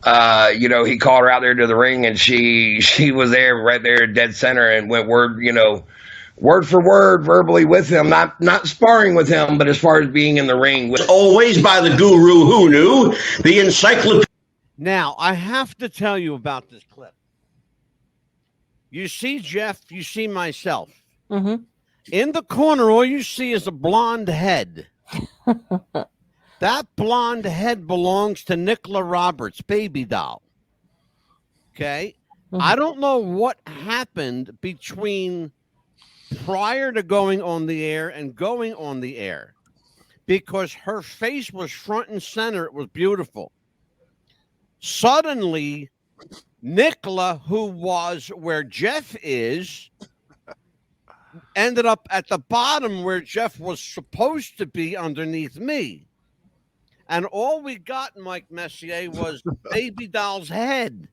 he called her out there to the ring, and she was there right there dead center and went word for word, verbally with him, not sparring with him, but as far as being in the ring. Always by the guru who knew, the encyclopedia. Now, I have to tell you about this clip. You see Jeff, you see myself. Mm-hmm. In the corner, all you see is a blonde head. That blonde head belongs to Nicola Roberts' baby doll. Okay? Mm-hmm. I don't know what happened between prior to going on the air and going on the air, because her face was front and center. It was beautiful. Suddenly, Nicola, who was where Jeff is, ended up at the bottom where Jeff was supposed to be underneath me. And all we got, Mike Messier, was baby doll's head.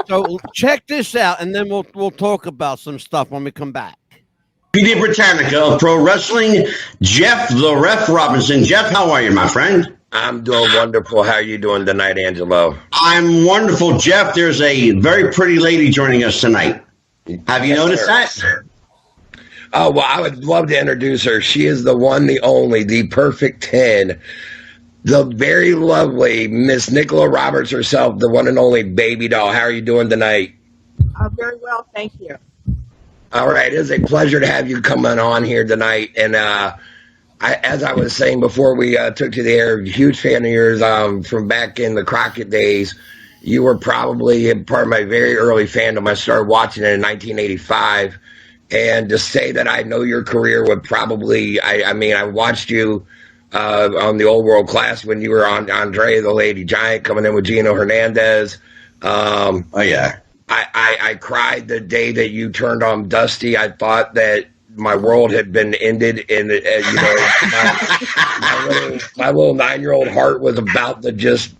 So check this out, and then we'll talk about some stuff when we come back. Encyclopedia Britannica of Pro Wrestling, Jeff the Ref Robinson. Jeff, how are you, my friend? I'm doing wonderful. How are you doing tonight, Angelo? I'm wonderful, Jeff. There's a very pretty lady joining us tonight. Have you noticed that? Oh, well, I would love to introduce her. She is the one, the only, the perfect 10. The very lovely Miss Nicola Roberts herself, the one and only Baby Doll. How are you doing tonight? Very well, thank you. All right. It is a pleasure to have you coming on here tonight. And as I was saying before we took to the air, huge fan of yours from back in the Crockett days. You were probably part of my very early fandom. I started watching it in 1985. And to say that I know your career would probably, I mean, I watched you on the Old World Class when you were on Andre the Lady Giant coming in with Gino Hernandez. Oh, yeah. I cried the day that you turned on Dusty. I thought that my world had been ended, and you know, my little 9-year-old heart was about to just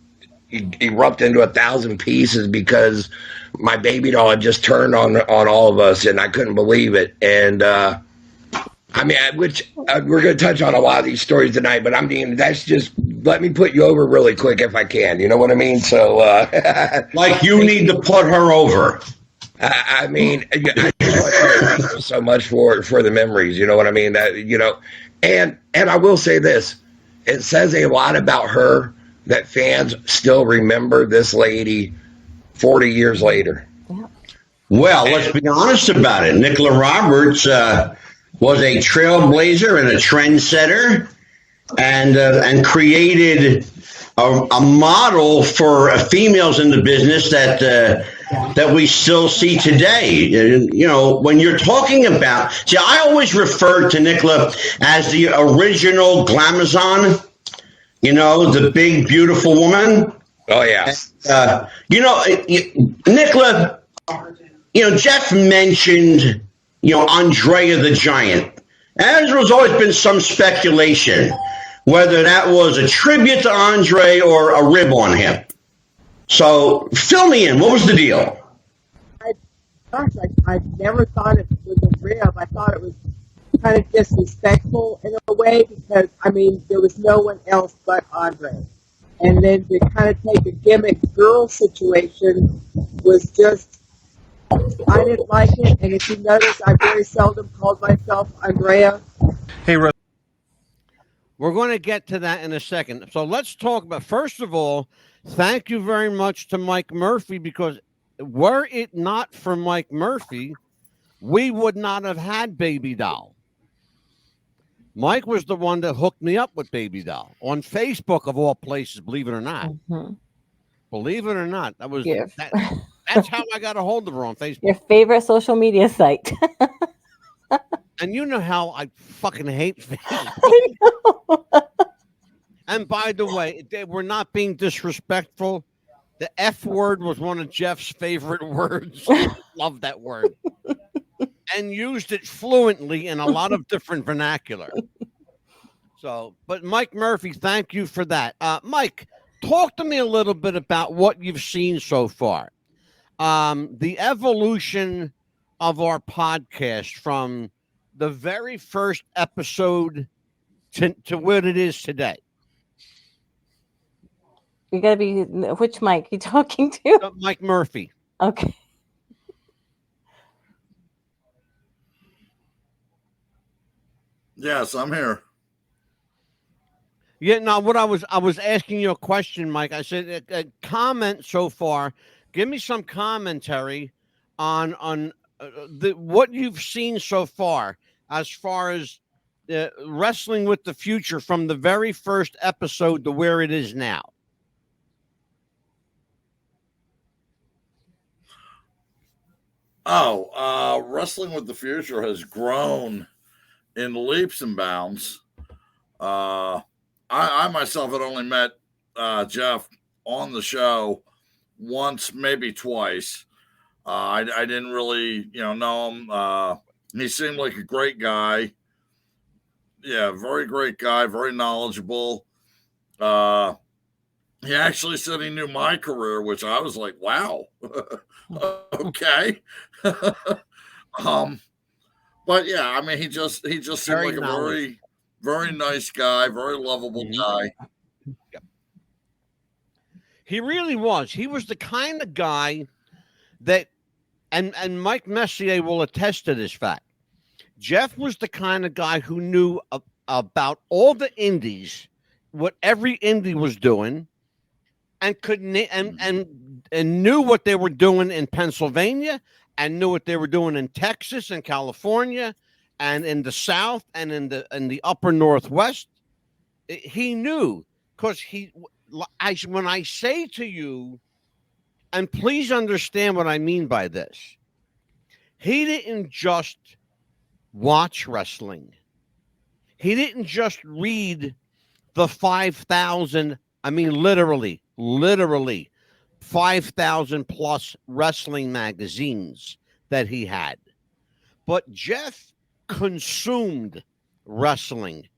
erupt into 1,000 pieces because my Baby Doll had just turned on all of us, and I couldn't believe it. And I mean, we're going to touch on a lot of these stories tonight, but I mean, that's just, let me put you over really quick if I can. You know what I mean? So, like you need to put her over. I mean, I just want to thank you so much for the memories. You know what I mean? That, you know, and I will say this: it says a lot about her that fans still remember this lady 40 years later. Well, let's be honest about it. Nicola Roberts was a trailblazer and a trendsetter, and created a model for females in the business that we still see today. You know, when you're talking about, see, I always referred to Nicola as the original Glamazon. You know, the big, beautiful woman. Oh, yeah. You know, Nicola, you know, Jeff mentioned, you know, Andrea the Giant. And there's always been some speculation whether that was a tribute to Andre or a rib on him. So fill me in. What was the deal? I never thought it was a rib. I thought it was kind of disrespectful in a way because, I mean, there was no one else but Andre. And then to kind of take a gimmick girl situation was just, I didn't like it. And if you notice, I very seldom called myself Andrea. Hey, Russ. We're going to get to that in a second. So let's talk about, first of all, thank you very much to Mike Murphy, because were it not for Mike Murphy, we would not have had Baby Doll. Mike was the one that hooked me up with Baby Doll on Facebook, of all places, believe it or not. Mm-hmm. Believe it or not, that was Yes. that's how I got a hold of her on Facebook. Your favorite social media site. And you know how I fucking hate Facebook. I know. And by the way, we're not being disrespectful. The F word was one of Jeff's favorite words. Love that word. And used it fluently in a lot of different vernacular. So, but Mike Murphy, thank you for that. Mike, talk to me a little bit about what you've seen so far. The evolution of our podcast from the very first episode to what it is today. You gotta be, which Mike you talking to? Mike Murphy. Okay. Yes, I'm here. Yeah, now what I was asking you a question, Mike. I said a comment so far. Give me some commentary on what you've seen so far as Wrestling with the Future from the very first episode to where it is now. Oh, Wrestling with the Future has grown in leaps and bounds. I myself had only met Jeff on the show once, maybe twice. I didn't really, know him. He seemed like a great guy. Yeah, very great guy, very knowledgeable. He actually said he knew my career, which I was like, wow, okay. But yeah, I mean, he just seemed like a very, very nice guy, very lovable guy. Yep. He really was. He was the kind of guy that and Mike Messier will attest to this fact. Jeff was the kind of guy who knew about all the indies, what every indie was doing, and could and knew what they were doing in Pennsylvania, and knew what they were doing in Texas and California, and in the South and in the upper Northwest. He knew, because when I say to you, and please understand what I mean by this, he didn't just watch wrestling. He didn't just read the 5,000, I mean, literally 5,000 plus wrestling magazines that he had. But Jeff consumed wrestling.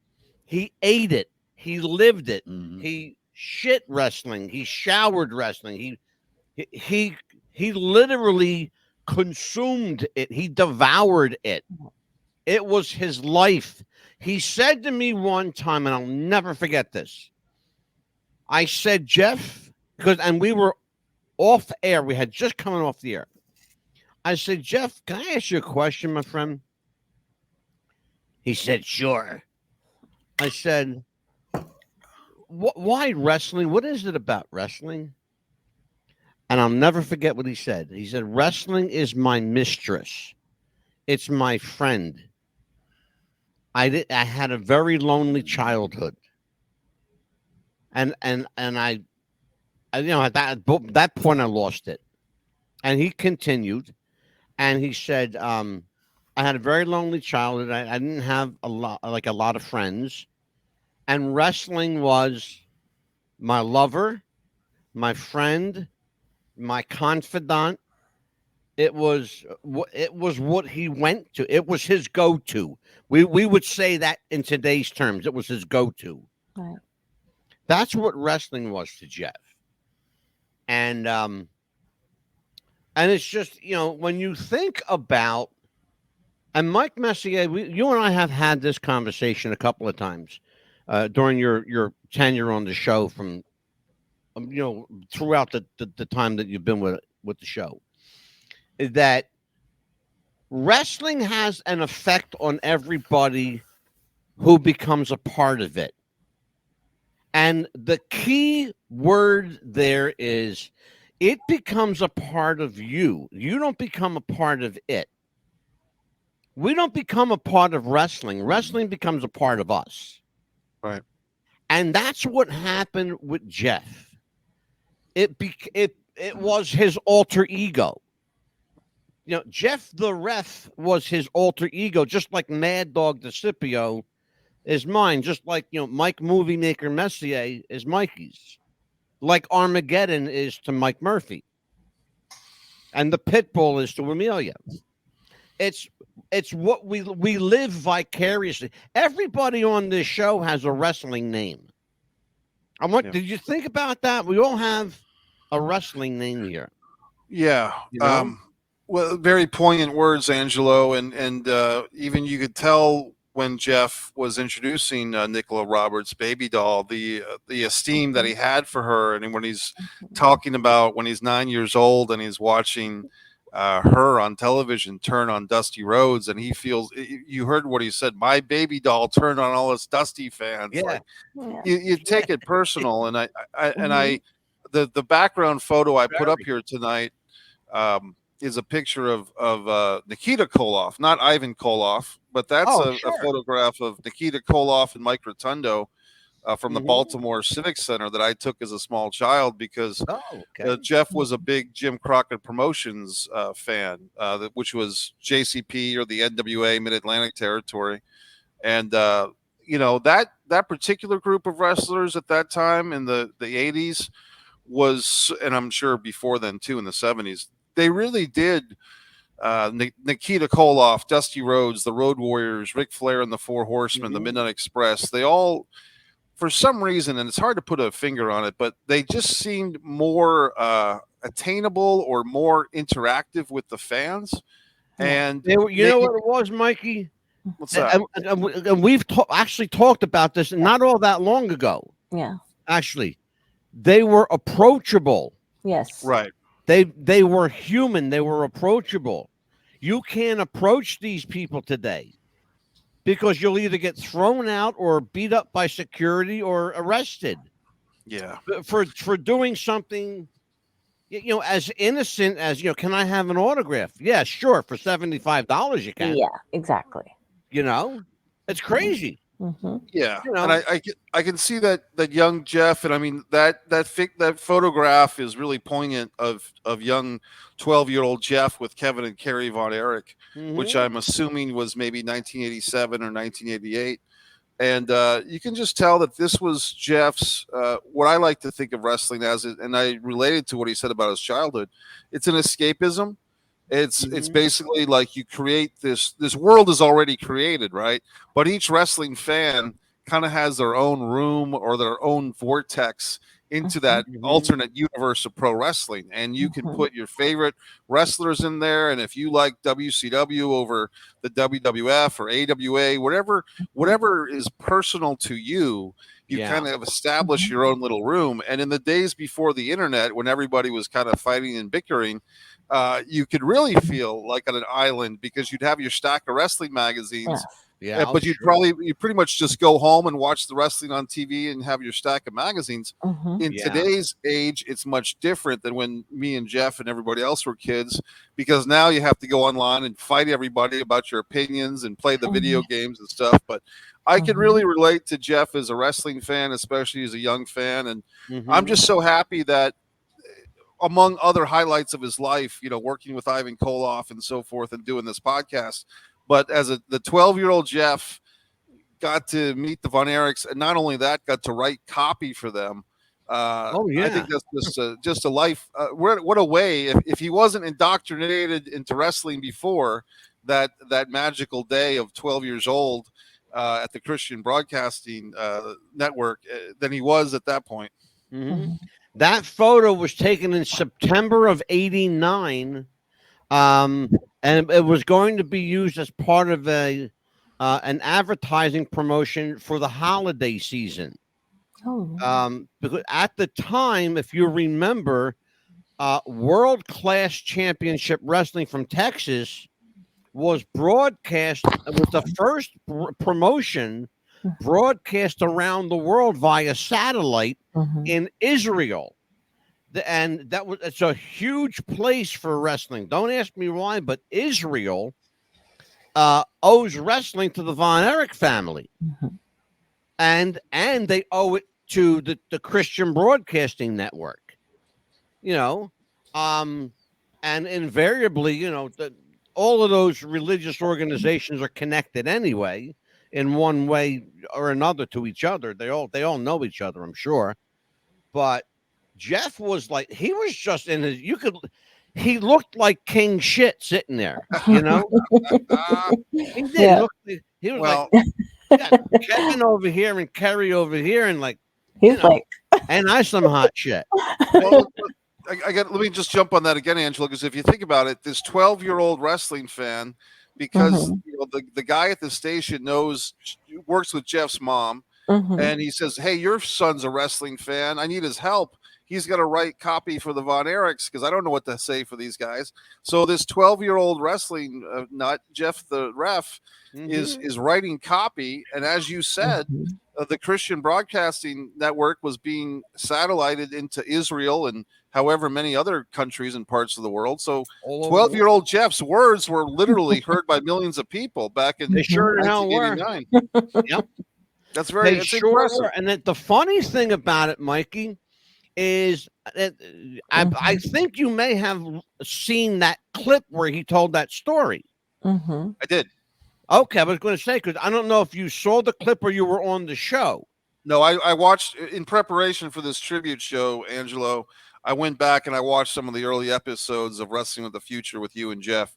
He ate it. He lived it. He shit wrestling. He showered wrestling. He literally consumed it. He devoured it. It was his life. He said to me one time, and I'll never forget this. I said, Jeff, and we were off air. We had just come off the air. I said, Jeff, can I ask you a question, my friend? He said, sure. I said, why wrestling? What is it about wrestling? And I'll never forget what he said. He said, wrestling is my mistress. It's my friend. I had a very lonely childhood. And I you know, at that point I lost it. And he continued, and he said, I had a very lonely childhood. I didn't have a lot of friends. And wrestling was my lover, my friend, my confidant. It was what he went to. It was his go-to. We would say that in today's terms. It was his go-to. Right. That's what wrestling was to Jeff. And it's just, you know, when you think about, and Mike Messier, you and I have had this conversation a couple of times during your tenure on the show, from you know, throughout the time that you've been with the show, is that wrestling has an effect on everybody who becomes a part of it. And the key word there is, it becomes a part of you. You don't become a part of it. We don't become a part of wrestling. Wrestling becomes a part of us. Right. And that's what happened with Jeff. It was his alter ego. You know, Jeff the Ref was his alter ego, just like Mad Dog DeCipio is mine, just like, you know, Mike Movie Maker Messier is Mikey's, like Armageddon is to Mike Murphy, and the Pitbull is to Amelia. It's what we live vicariously. Everybody on this show has a wrestling name. Did you think about that? We all have a wrestling name here. Yeah. You know? Well, very poignant words, Angelo, and even you could tell when Jeff was introducing Nicola Roberts' baby doll, the esteem that he had for her, and when he's talking about when he's 9 years old and he's watching her on television turn on Dusty Rhodes, and he feels, you heard what he said, my baby doll turned on all us Dusty fans. Yeah. Like, you take it personal, and the background photo I put up here tonight is a picture of Nikita Koloff, not Ivan Koloff, but that's a photograph of Nikita Koloff and Mike Rotundo from the Baltimore Civic Center that I took as a small child, because Jeff was a big Jim Crockett Promotions fan, which was JCP, or the NWA Mid-Atlantic Territory. And, you know, that particular group of wrestlers at that time in the 80s was, and I'm sure before then too, in the 70s, they really did. Nikita Koloff, Dusty Rhodes, the Road Warriors, Ric Flair and the Four Horsemen, the Midnight Express, they all, for some reason, and it's hard to put a finger on it, but they just seemed more attainable or more interactive with the fans. And you know what it was, Mikey? What's that? And we've actually talked about this not all that long ago. Yeah. Actually, they were approachable. Yes. Right. They were human. They were approachable. You can't approach these people today because you'll either get thrown out or beat up by security or arrested. Yeah. For doing something, as innocent as, can I have an autograph? Yeah, sure. For $75 you can. Yeah, exactly. It's crazy. Mm-hmm. Yeah, and I can see that young Jeff, and I mean that photograph is really poignant of young 12-year-old Jeff with Kevin and Kerry Von Erich, which I'm assuming was maybe 1987 or 1988, and you can just tell that this was Jeff's what I like to think of wrestling as, and I related to what he said about his childhood. It's an escapism. It's basically like you create this world is already created, right? But each wrestling fan kind of has their own room or their own vortex into that alternate universe of pro wrestling. And you can put your favorite wrestlers in there. And if you like WCW over the WWF or AWA, whatever is personal to you, you kind of establish your own little room. And in the days before the internet, when everybody was kind of fighting and bickering, you could really feel like on an island because you'd have your stack of wrestling magazines. Yeah, but you pretty much just go home and watch the wrestling on TV and have your stack of magazines. In today's age, it's much different than when me and Jeff and everybody else were kids, because now you have to go online and fight everybody about your opinions and play the video games and stuff. But I can really relate to Jeff as a wrestling fan, especially as a young fan. And I'm just so happy that, among other highlights of his life, working with Ivan Koloff and so forth and doing this podcast. But as the 12-year-old Jeff got to meet the Von Erichs, and not only that, got to write copy for them. I think that's just a life. What a way, if he wasn't indoctrinated into wrestling before that magical day of 12 years old at the Christian Broadcasting Network, than he was at that point. That photo was taken in September of '89, and it was going to be used as part of an advertising promotion for the holiday season. Because at the time, if you remember, World Class Championship Wrestling from Texas was broadcast. It was the first promotion broadcast around the world via satellite in Israel. And it's a huge place for wrestling. Don't ask me why, but Israel owes wrestling to the Von Erich family. And they owe it to the Christian Broadcasting Network. And invariably, all of those religious organizations are connected anyway, in one way or another to each other. They all know each other, I'm sure. But Jeff was like, he was just in his, he looked like king shit sitting there, He did. Yeah. He was like Kevin over here and Kerry over here, and and I some hot shit. Well, let me just jump on that again, Angela, because if you think about it, this 12-year-old wrestling fan, because the guy at the station works with Jeff's mom, and he says, "Hey, your son's a wrestling fan. I need his help. He's got to write copy for the Von Erichs because I don't know what to say for these guys." So this 12-year-old wrestling nut, Jeff the ref, is writing copy, and as you said, the Christian Broadcasting Network was being satellited into Israel and however many other countries and parts of the world. So 12-year-old Jeff's words were literally heard by millions of people back in 1989. Yep. That's impressive. And the funny thing about it, Mikey, is that I think you may have seen that clip where he told that story. I did. Okay, I was going to say, because I don't know if you saw the clip or you were on the show. No, I watched in preparation for this tribute show, Angelo. I went back and I watched some of the early episodes of Wrestling with the Future with you and Jeff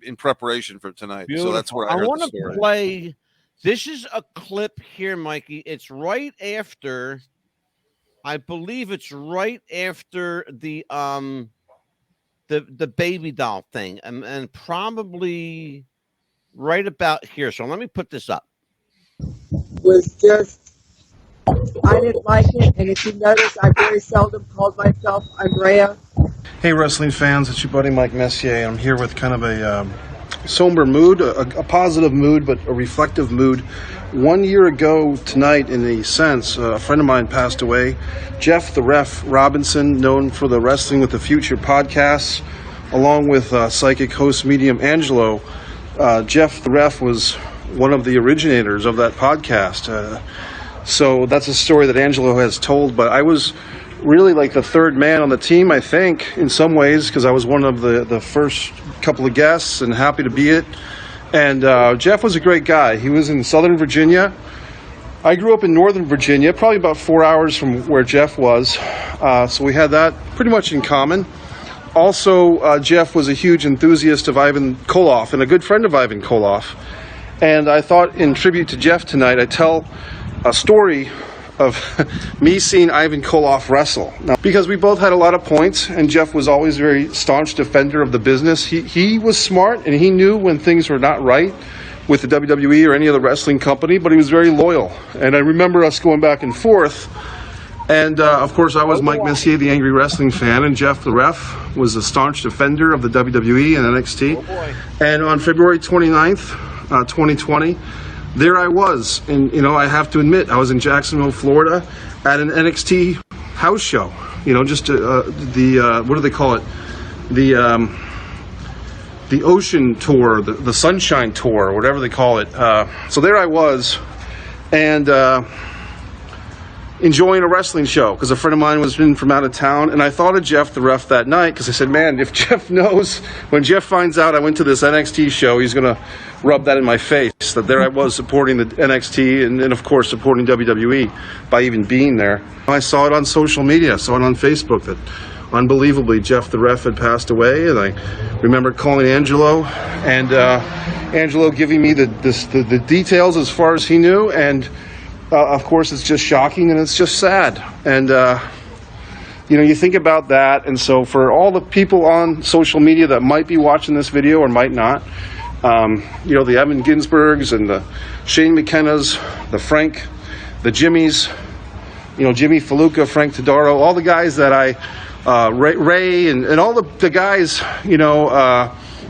in preparation for tonight. Beautiful. So that's where I heard want the to story. play. This is a clip here, Mikey. It's right after, I believe it's right after the baby doll thing, and probably right about here. So let me put this up. Was just, I didn't like it, and if you notice, I very seldom called myself Andrea. Hey, wrestling fans, it's your buddy Mike Messier. I'm here with kind of a somber mood, a positive mood, but a reflective mood. 1 year ago tonight, in a sense, a friend of mine passed away, Jeff the Ref Robinson, known for the Wrestling with the Future podcasts, along with psychic host medium Angelo. Jeff the Ref was one of the originators of that podcast. So that's a story that Angelo has told, but I was really like the third man on the team, I think, in some ways, because I was one of the first couple of guests and happy to be it. And Jeff was a great guy. He was in Southern Virginia. I grew up in Northern Virginia, probably about 4 hours from where Jeff was. So we had that pretty much in common. Also, Jeff was a huge enthusiast of Ivan Koloff and a good friend of Ivan Koloff. And I thought, in tribute to Jeff tonight, I'd tell a story of me seeing Ivan Koloff wrestle. Now, because we both had a lot of points, and Jeff was always a very staunch defender of the business. He was smart, and he knew when things were not right with the WWE or any other wrestling company, but he was very loyal. And I remember us going back and forth. And, of course, I was Mike Messier, the angry wrestling fan, and Jeff the Ref was a staunch defender of the WWE and NXT. And on February 29th, 2020, there I was, and I have to admit, I was in Jacksonville, Florida, at an NXT house show. Just the what do they call it? The Ocean Tour, the Sunshine Tour, whatever they call it. So there I was, and enjoying a wrestling show because a friend of mine was in from out of town, and I thought of Jeff the Ref that night because I said, man, if Jeff knows, when Jeff finds out I went to this NXT show, he's going to rub that in my face, that there I was supporting the NXT and of course supporting WWE by even being there. I saw it on social media, I saw it on Facebook that unbelievably Jeff the Ref had passed away, and I remember calling Angelo and Angelo giving me the details as far as he knew, and of course, it's just shocking and it's just sad. And, you think about that. And so for all the people on social media that might be watching this video or might not, the Evan Ginsbergs and the Shane McKennas, the Frank, the Jimmys, Jimmy Faluca, Frank Todaro, all the guys that Ray and all the guys,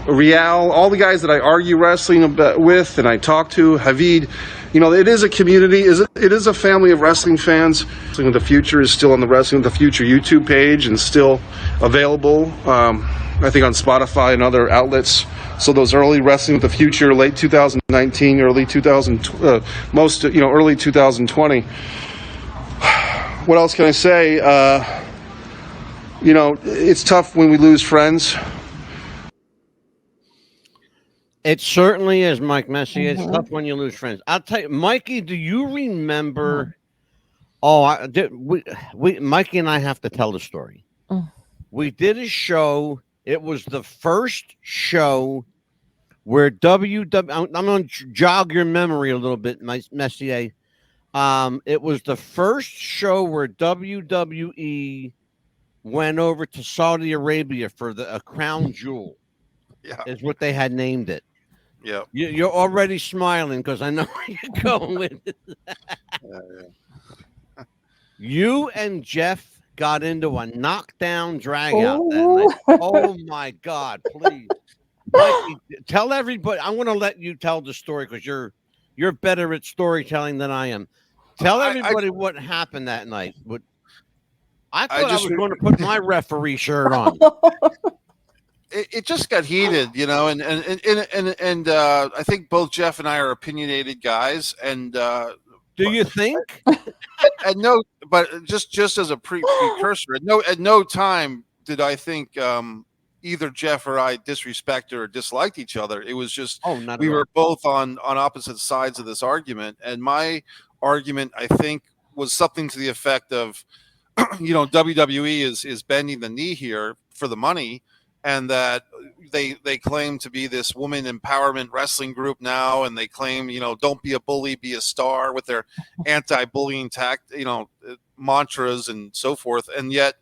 Rial, all the guys that I argue wrestling with and I talk to, Havid. It is a community. It is a family of wrestling fans. Wrestling with the Future is still on the Wrestling with the Future YouTube page and still available, I think, on Spotify and other outlets. So those early Wrestling with the Future, late 2019, early 2020. What else can I say? It's tough when we lose friends. It certainly is, Mike Messier. It's tough when you lose friends. I'll tell you, Mikey, do you remember? Mikey and I have to tell the story. We did a show. It was the first show where I'm going to jog your memory a little bit, Messier. It was the first show where WWE went over to Saudi Arabia for a crown jewel. Yeah, is what they had named it. Yeah, you're already smiling because I know where you're going with it. You and Jeff got into a knockdown drag out that night. Oh my God! Please, Mikey, tell everybody. I'm going to let you tell the story because you're better at storytelling than I am. Tell everybody what happened that night. I thought I was going to put my referee shirt on. It just got heated, and I think both Jeff and I are opinionated guys, and do you think? And no, but just as a precursor, at no time did I think either Jeff or I disrespected or disliked each other. It was just we were both on opposite sides of this argument, and my argument, I think, was something to the effect of, WWE is bending the knee here for the money. And that they claim to be this woman empowerment wrestling group now, and they claim, don't be a bully, be a star, with their anti-bullying mantras and so forth. And yet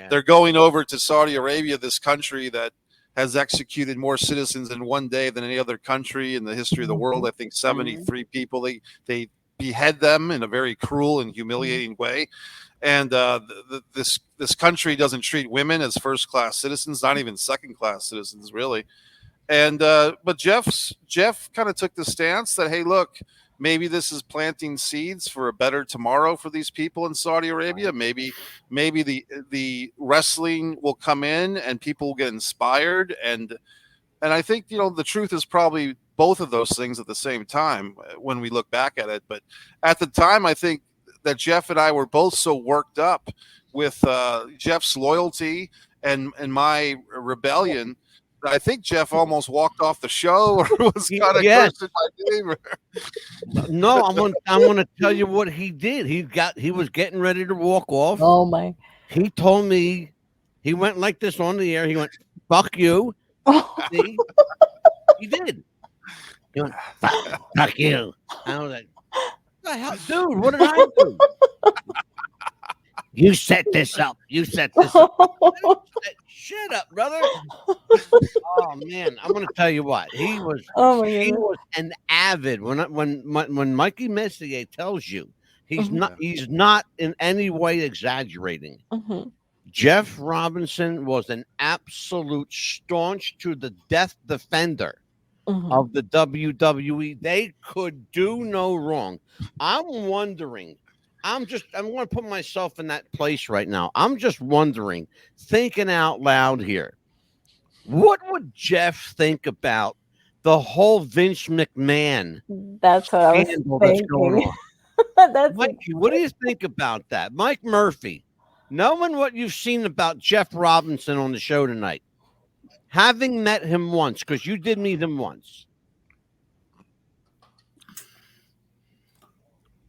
they're going over to Saudi Arabia, this country that has executed more citizens in one day than any other country in the history of the world. I think 73 people. They behead them in a very cruel and humiliating way. And this country doesn't treat women as first class citizens, not even second class citizens, really. And but Jeff kind of took the stance that, hey, look, maybe this is planting seeds for a better tomorrow for these people in Saudi Arabia. Maybe the wrestling will come in and people will get inspired. And I think, the truth is probably both of those things at the same time when we look back at it. But at the time, I think that Jeff and I were both so worked up with Jeff's loyalty and my rebellion. I think Jeff almost walked off the show or was kind of cursing my name. No, I'm gonna tell you what he did. He was getting ready to walk off. Oh my! He told me, he went like this on the air. He went, "Fuck you." See? He did. He went, "Fuck you." I was like, "What the hell, dude? What did I do?" You set this up. You set this up. Shut up, brother. Oh man, I'm gonna tell you what. He was an avid when Mikey Messier tells you he's not in any way exaggerating. Jeff Robinson was an absolute staunch to the death defender of the WWE. They could do no wrong. I'm wondering. I'm going to put myself in that place right now. I'm just wondering, thinking out loud here, what would Jeff think about the whole Vince McMahon? That's what I was scandal that's going on. Mikey, what do you think about that? Mike Murphy, knowing what you've seen about Jeff Robinson on the show tonight, having met him once, because you did meet him once.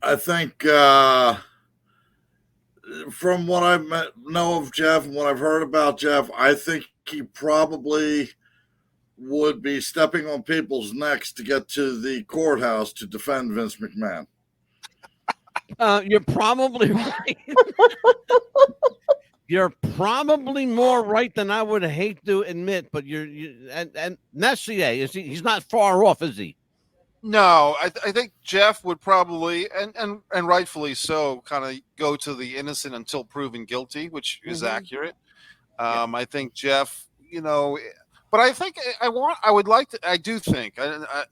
I think from what I know of Jeff and what I've heard about Jeff, I think he probably would be stepping on people's necks to get to the courthouse to defend Vince McMahon. You're probably right. You're probably more right than I would hate to admit, but and Messier, he's not far off, is he? No, I think Jeff would probably, and rightfully so, kind of go to the innocent until proven guilty, which is accurate. I think Jeff, but I think I do think,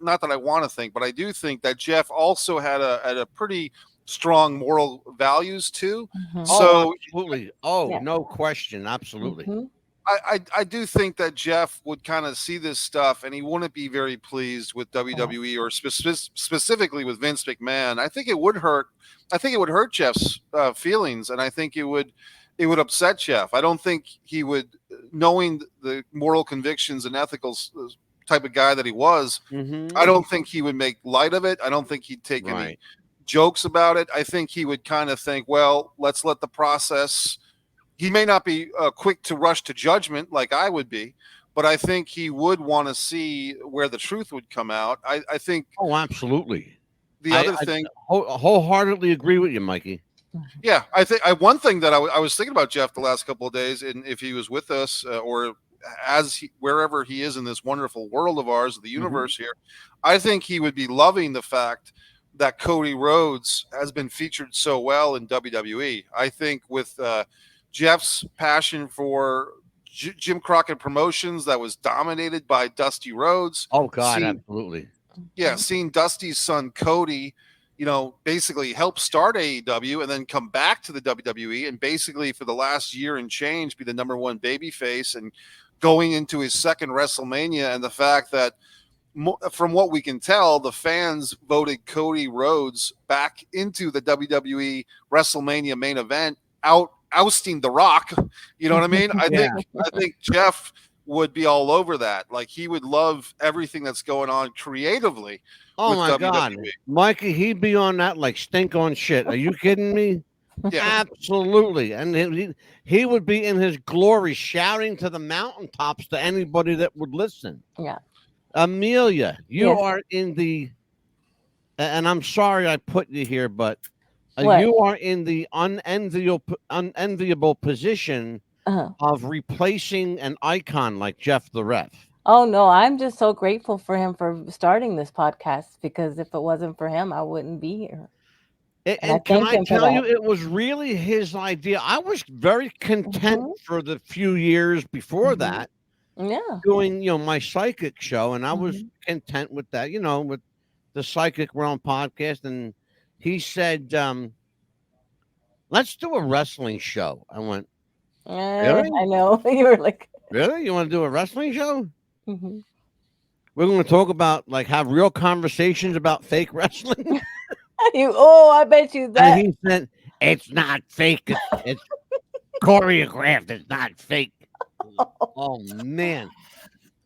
not that I want to think, but I do think that Jeff also had a pretty strong moral values too. So absolutely. No question. Absolutely. I do think that Jeff would kind of see this stuff and he wouldn't be very pleased with WWE or specifically with Vince McMahon. I think it would hurt. I think it would hurt Jeff's feelings, and I think it would upset Jeff. I don't think he would, knowing the moral convictions and ethical type of guy that he was. I don't think he would make light of it. I don't think he'd take any jokes about it. I think he would kind of think, well, let's let the process. He may not be quick to rush to judgment like I would be, but I think he would want to see where the truth would come out. I think. Oh, absolutely. The other thing. I wholeheartedly agree with you, Mikey. Yeah, I think one thing that I was thinking about Jeff the last couple of days, and if he was with us or wherever he is in this wonderful world of ours, the universe here, I think he would be loving the fact that Cody Rhodes has been featured so well in WWE. I think with Jeff's passion for Jim Crockett Promotions that was dominated by Dusty Rhodes. Oh, God, absolutely. Yeah, seeing Dusty's son, Cody, basically help start AEW and then come back to the WWE and basically for the last year and change be the number one babyface and going into his second WrestleMania, and the fact that from what we can tell, the fans voted Cody Rhodes back into the WWE WrestleMania main event, ousting The Rock. You know what I mean? I think Jeff would be all over that. Like, he would love everything that's going on creatively. Oh my WWE. God, Mikey, he'd be on that like stink on shit. Are you kidding me? Yeah, absolutely. And he would be in his glory, shouting to the mountaintops to anybody that would listen. Yeah. Amelia, you are in the, and I'm sorry I put you here, but you are in the unenviable position of replacing an icon like Jeff the Ref. Oh, no, I'm just so grateful for him for starting this podcast, because if it wasn't for him, I wouldn't be here. And I And can thank I him for tell you, that. it was really his idea. I was very content Hmm. for the few years before Hmm. that Yeah. doing, my psychic show, and I was Hmm. content with that, with the Psychic Realm podcast. And he said, "Let's do a wrestling show." I went, "Really? I know. You were like, Really? You want to do a wrestling show? hmm. We're going to talk about have real conversations about fake wrestling." I bet you And that. he said, "It's not fake. It's choreographed. It's not fake." Oh man.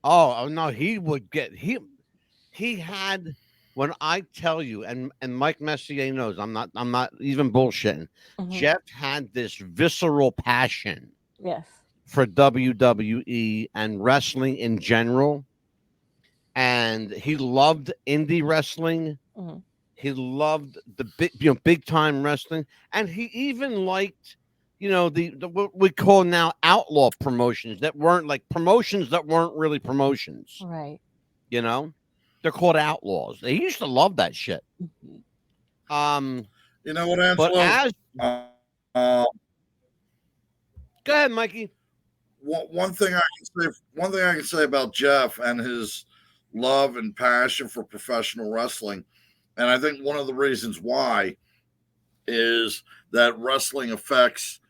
Oh no, he would get he had when I tell you, and Mike Messier knows I'm not even bullshitting. Hmm. Jeff had this visceral passion Yes. for WWE and wrestling in general, and he loved indie wrestling. Hmm. He loved the big time wrestling, and he even liked the what we call now outlaw promotions that weren't really promotions. Right. They're called outlaws. They used to love that shit. You know what, But Angelo? as Uh, go ahead, Mikey. one thing I can say about Jeff and his love and passion for professional wrestling, and I think one of the reasons why is that wrestling affects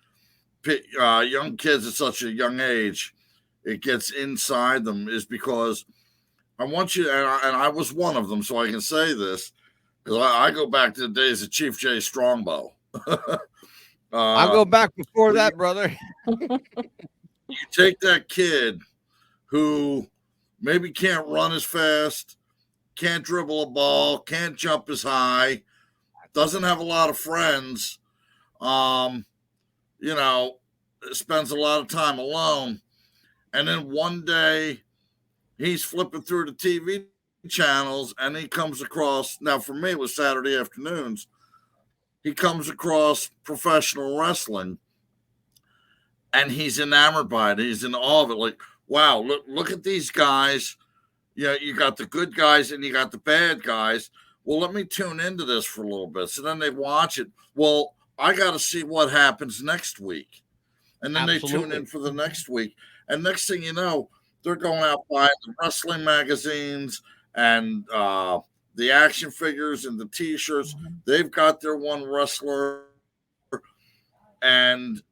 young kids at such a young age. It gets inside them is because I want you, and I was one of them, so I can say this because I go back to the days of Chief J Strongbow. I'll go back before that, brother. You take that kid who maybe can't run as fast, can't dribble a ball, can't jump as high, doesn't have a lot of friends, spends a lot of time alone. And then one day he's flipping through the TV channels and he comes across, now for me it was Saturday afternoons, he comes across professional wrestling and he's enamored by it. He's in awe of it. Like, wow, look at these guys. You got the good guys and you got the bad guys. Well, let me tune into this for a little bit. So then they watch it. Well, I got to see what happens next week. And then they tune in for the next week. And next thing you know, they're going out buying the wrestling magazines and the action figures and the T-shirts. They've got their one wrestler. And,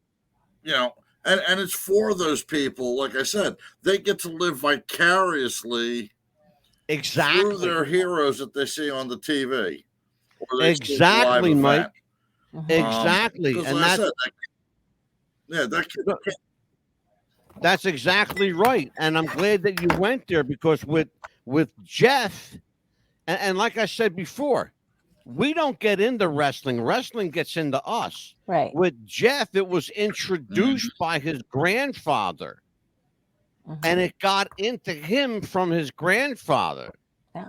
and it's for those people, like I said, they get to live vicariously through their heroes that they see on the TV. Or they see at the live Exactly, Mike. event. Exactly. Because And like I that's said, that kid, that's exactly right. And I'm glad that you went there because with Jeff, and like I said before, we don't get into wrestling. Wrestling gets into us. Right. With Jeff, it was introduced by his grandfather. And it got into him from his grandfather. Yeah.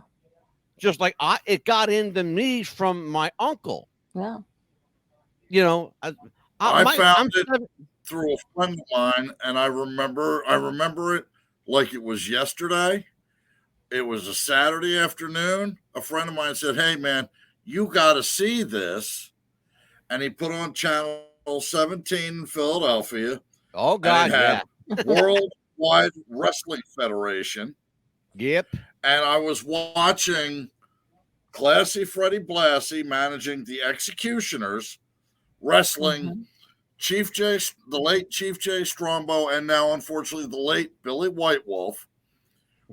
Just like it got into me from my uncle. Yeah. I found it through a friend of mine, and I remember it like it was yesterday. It was a Saturday afternoon. A friend of mine said, "Hey, man, you got to see this," and he put on channel 17 in Philadelphia. Oh God, and it had Worldwide Wrestling Federation. Yep. And I was watching Classy Freddie Blassie managing the Executioners wrestling the late Chief J Strongbow, and now unfortunately the late Billy White Wolf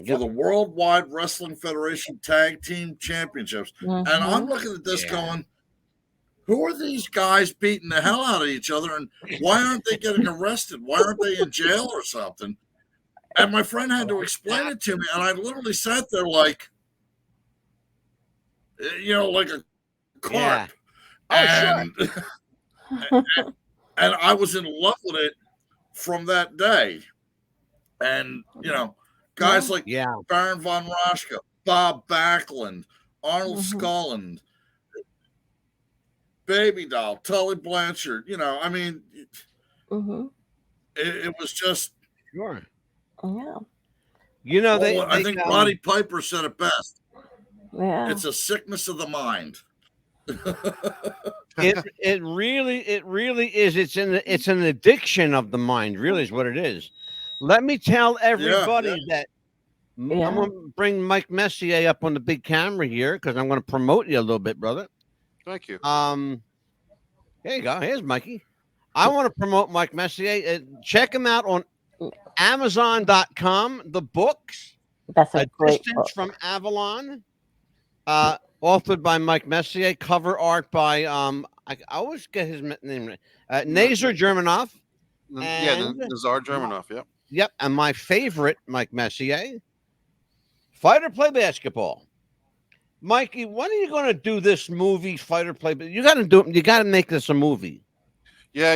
for the Worldwide Wrestling Federation Tag Team Championships. And I'm looking at this going, who are these guys beating the hell out of each other, and why aren't they getting arrested? Why aren't they in jail or something? And my friend had to explain it to me, and I literally sat there like, like a carp. Yeah. And I was in love with it from that day. And, guys like Baron von Raschke, Bob Backlund, Arnold Skolland, Baby Doll, Tully Blanchard, it was just. Yeah. I think Roddy Piper said it best. Yeah. It's a sickness of the mind. It really is. It's an addiction of the mind. Really, is what it is. Let me tell everybody that I'm going to bring Mike Messier up on the big camera here because I'm going to promote you a little bit, brother. Thank you. Here you go. Here's Mikey. I want to promote Mike Messier. Check him out on Amazon.com. The books. That's a great Distance book. from Avalon. Authored by Mike Messier. Cover art by I always get his name right. Nazar Germanoff. Nazar Germanoff. Yep. Yep. And my favorite, Mike Messier. Fighter Play Basketball. Mikey, when are you going to do this movie, Fighter Play? You got to do it. You got to make this a movie. Yeah,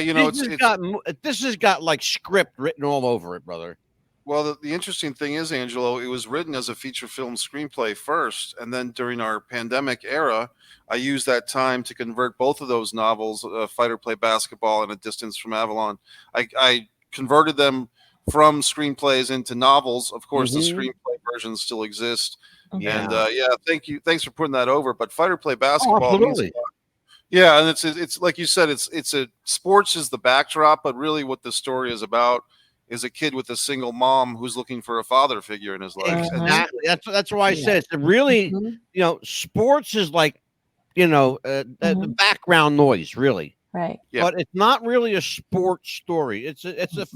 this has got like script written all over it, brother. Well, the interesting thing is, Angelo, it was written as a feature film screenplay first, and then during our pandemic era, I used that time to convert both of those novels, Fighter Play Basketball and A Distance from Avalon. I converted them from screenplays into novels. Of course, the screenplay versions still exist. Yeah. And thank you. Thanks for putting that over. But Fighter Play Basketball means a lot. Yeah, and it's like you said, it's a sports is the backdrop, but really what the story is about is a kid with a single mom who's looking for a father figure in his life. Exactly. That's why I said it's really, sports is like, the background noise, really. Right. Yeah. But it's not really a sports story. It's a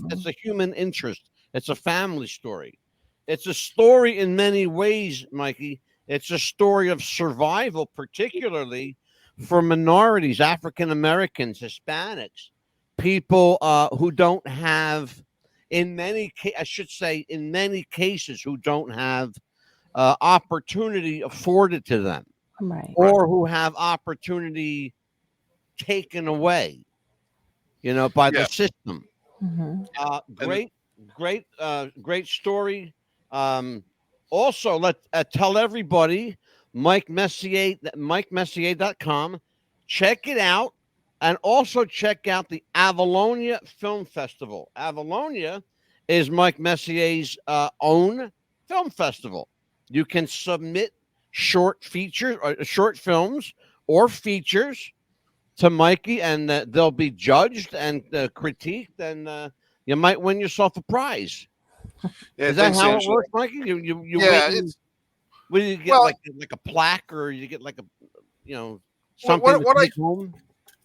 human interest. It's a family story. It's a story in many ways, Mikey. It's a story of survival, particularly for minorities, African Americans, Hispanics, people who don't have, in many cases, who don't have opportunity afforded to them, or who have opportunity taken away, by the system. Great story. Also, tell everybody MikeMessier.com. Check it out, and also check out the Avalonia Film Festival. Avalonia is Mike Messier's own film festival. You can submit short films or features to Mikey, and they'll be judged and critiqued, and you might win yourself a prize. Yeah, is that how it works, Mikey? You what do you get, like a plaque, or you get like a something to take home?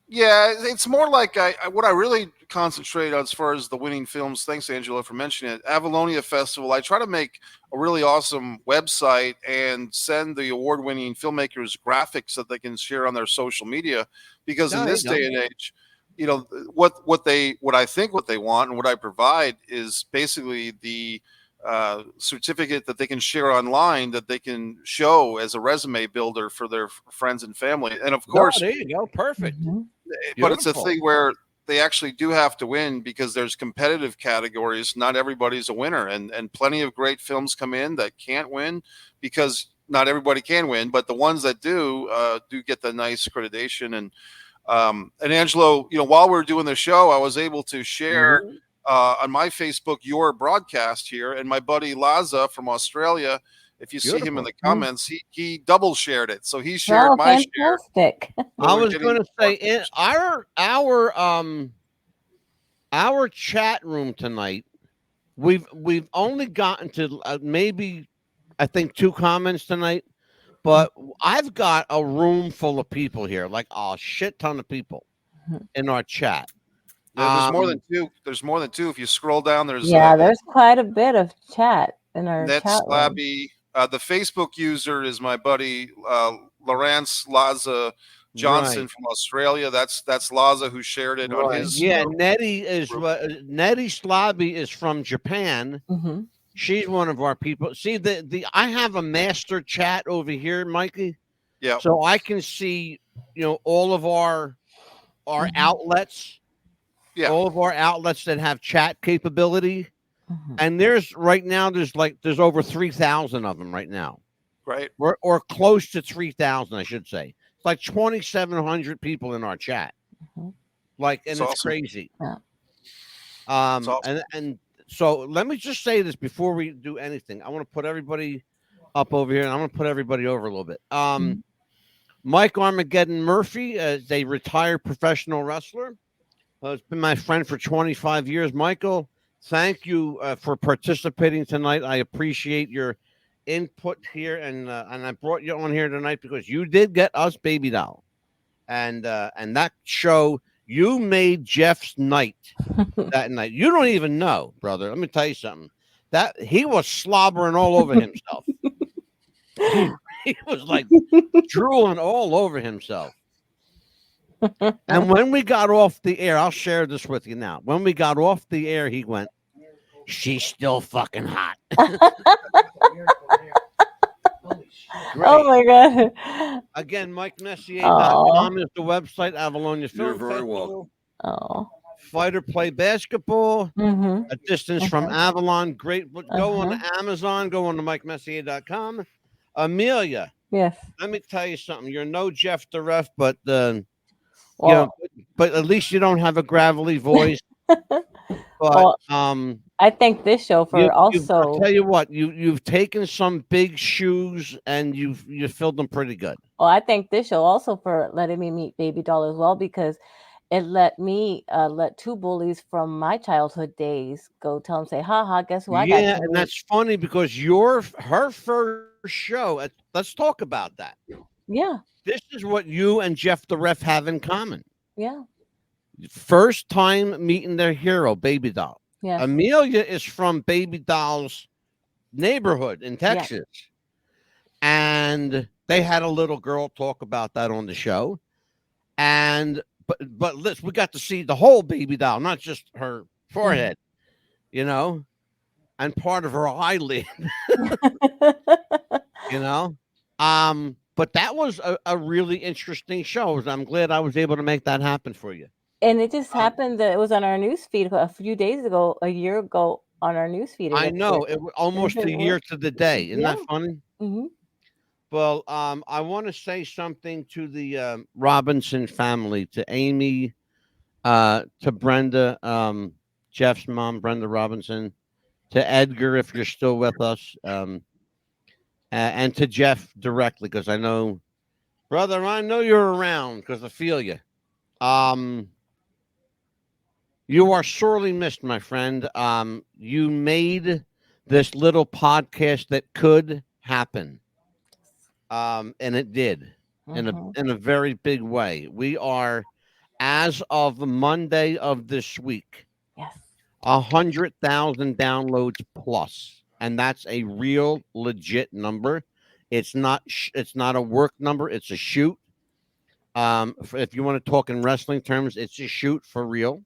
Yeah, it's more like what I really concentrate on as far as the winning films. Thanks, Angela, for mentioning it. Avalonia Festival. I try to make a really awesome website and send the award-winning filmmakers graphics that they can share on their social media, because in this day and age, what I think what they want and what I provide is basically the certificate that they can share online, that they can show as a resume builder for their friends and family. And of course, there you go, perfect. But it's a thing where they actually do have to win, because there's competitive categories. Not everybody's a winner, and plenty of great films come in that can't win because not everybody can win. But the ones that do get the nice accreditation. And Angelo, while we were doing the show, I was able to share on my Facebook your broadcast here, and my buddy Laza from Australia, if you see him in the comments, he double shared it, so he shared my share. I was going to say, in our chat room tonight, we've only gotten to maybe I think 2 comments tonight, but I've got a room full of people here, like a shit ton of people in our chat. There's more than 2. There's more than 2. If you scroll down, there's there's quite a bit of chat in our Net chat room. Slabby. The Facebook user is my buddy Lawrence Laza Johnson from Australia. That's Laza who shared it on his. Yeah, Nettie Slabby is from Japan. She's one of our people. See, I have a master chat over here, Mikey. Yeah. So I can see, all of our outlets. Yeah. All of our outlets that have chat capability. And there's over 3,000 of them right now. Right. Or close to 3,000, I should say. It's like 2,700 people in our chat. And it's awesome. Crazy. Yeah. Awesome. And so let me just say this before we do anything. I want to put everybody up over here, and I'm going to put everybody over a little bit. Mike Armageddon Murphy is a retired professional wrestler. It's been my friend for 25 years. Michael, thank you for participating tonight. I appreciate your input here, and I brought you on here tonight because you did get us Baby Doll, and that show you made Jeff's night that night. You don't even know, brother. Let me tell you something. That he was slobbering all over himself. He was like drooling all over himself. And when we got off the air, I'll share this with you now. When we got off the air, he went, "She's still fucking hot." Oh my god. Again, MikeMessier.com is the website. Avalonia Film You're very Festival. welcome. Fighter Play Basketball. A Distance from Avalon. Great. Go on to Amazon. Go on to MikeMessier.com. Amelia. Yes. Let me tell you something. You're no Jeff the Ref, but you know, but at least you don't have a gravelly voice. But I thank this show for also. I'll tell you what, you've taken some big shoes and you filled them pretty good. Well, I thank this show also for letting me meet Baby Doll as well, because it let me let two bullies from my childhood days go tell them, say, "Ha ha, guess who I got?" Yeah, and that's funny because her first show. Let's talk about that. Yeah. This is what you and Jeff the Ref have in common. Yeah. First time meeting their hero, Baby Doll. Yeah. Amelia is from Baby Doll's neighborhood in Texas. Yes. And they had a little girl talk about that on the show. And but listen, we got to see the whole Baby Doll, not just her forehead, you know, and part of her eyelid. You know? But that was a really interesting show. I'm glad I was able to make that happen for you. And it just happened that it was on our news feed a few days ago, a year ago on our news feed. I know. It was almost a year to the day. Isn't that funny? Mm-hmm. Well, I want to say something to the Robinson family, to Amy, to Brenda, Jeff's mom, Brenda Robinson, to Edgar, if you're still with us, and to Jeff directly, because I know, brother, I know you're around because I feel you. You are sorely missed, my friend. You made this little podcast that could happen. And it did in a very big way. We are, as of Monday of this week, 100,000 downloads plus, and that's a real legit number. It's not a work number. It's a shoot. If you want to talk in wrestling terms, it's a shoot for real.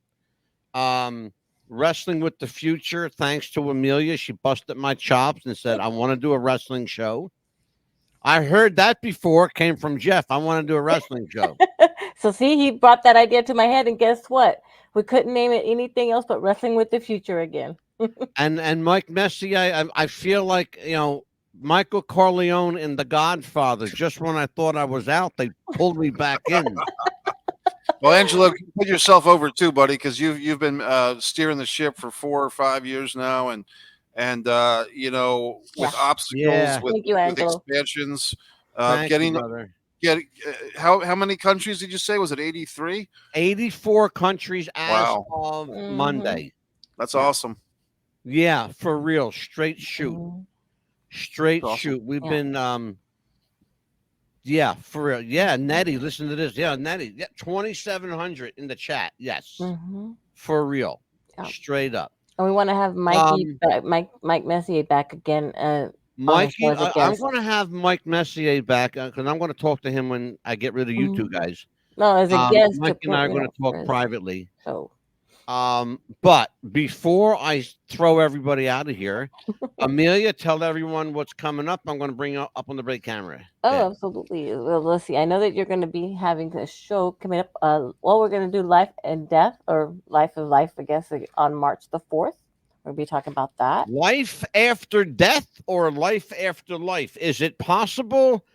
Wrestling with the Future, thanks to Amelia, she busted my chops and said, "I want to do a wrestling show." I heard that before, came from Jeff. I want to do a wrestling show. So see, he brought that idea to my head, and guess what? We couldn't name it anything else but Wrestling with the Future again. and Mike Messier, I feel like, you know, Michael Corleone in The Godfather. Just when I thought I was out, they pulled me back in. Well, Angelo, you put yourself over too, buddy, because you've been steering the ship for 4 or 5 years now, and you know, with obstacles, with expansions, how many countries did you say? Was it 83? 84 countries as of Monday. That's awesome. Yeah, for real. Straight shoot. Straight shoot. We've been yeah, for real. Yeah, Nettie, listen to this. Yeah, Nettie. Yeah, 2,700 in the chat. Yes. For real. Straight up. And we want to have Mike Messier back again. Mikey, I'm going to have Mike Messier back because I'm going to talk to him when I get rid of you two guys. No, as a guest. Mike and I are going to talk privately. But before I throw everybody out of here, Amelia, tell everyone what's coming up. I'm going to bring up on the break camera. Oh, absolutely. Well, let's see. I know that you're going to be having a show coming up. Well, we're going to do Life and Death, or Life of Life, I guess, on March the 4th. We'll be talking about that. Life after death or life after life? Is it possible?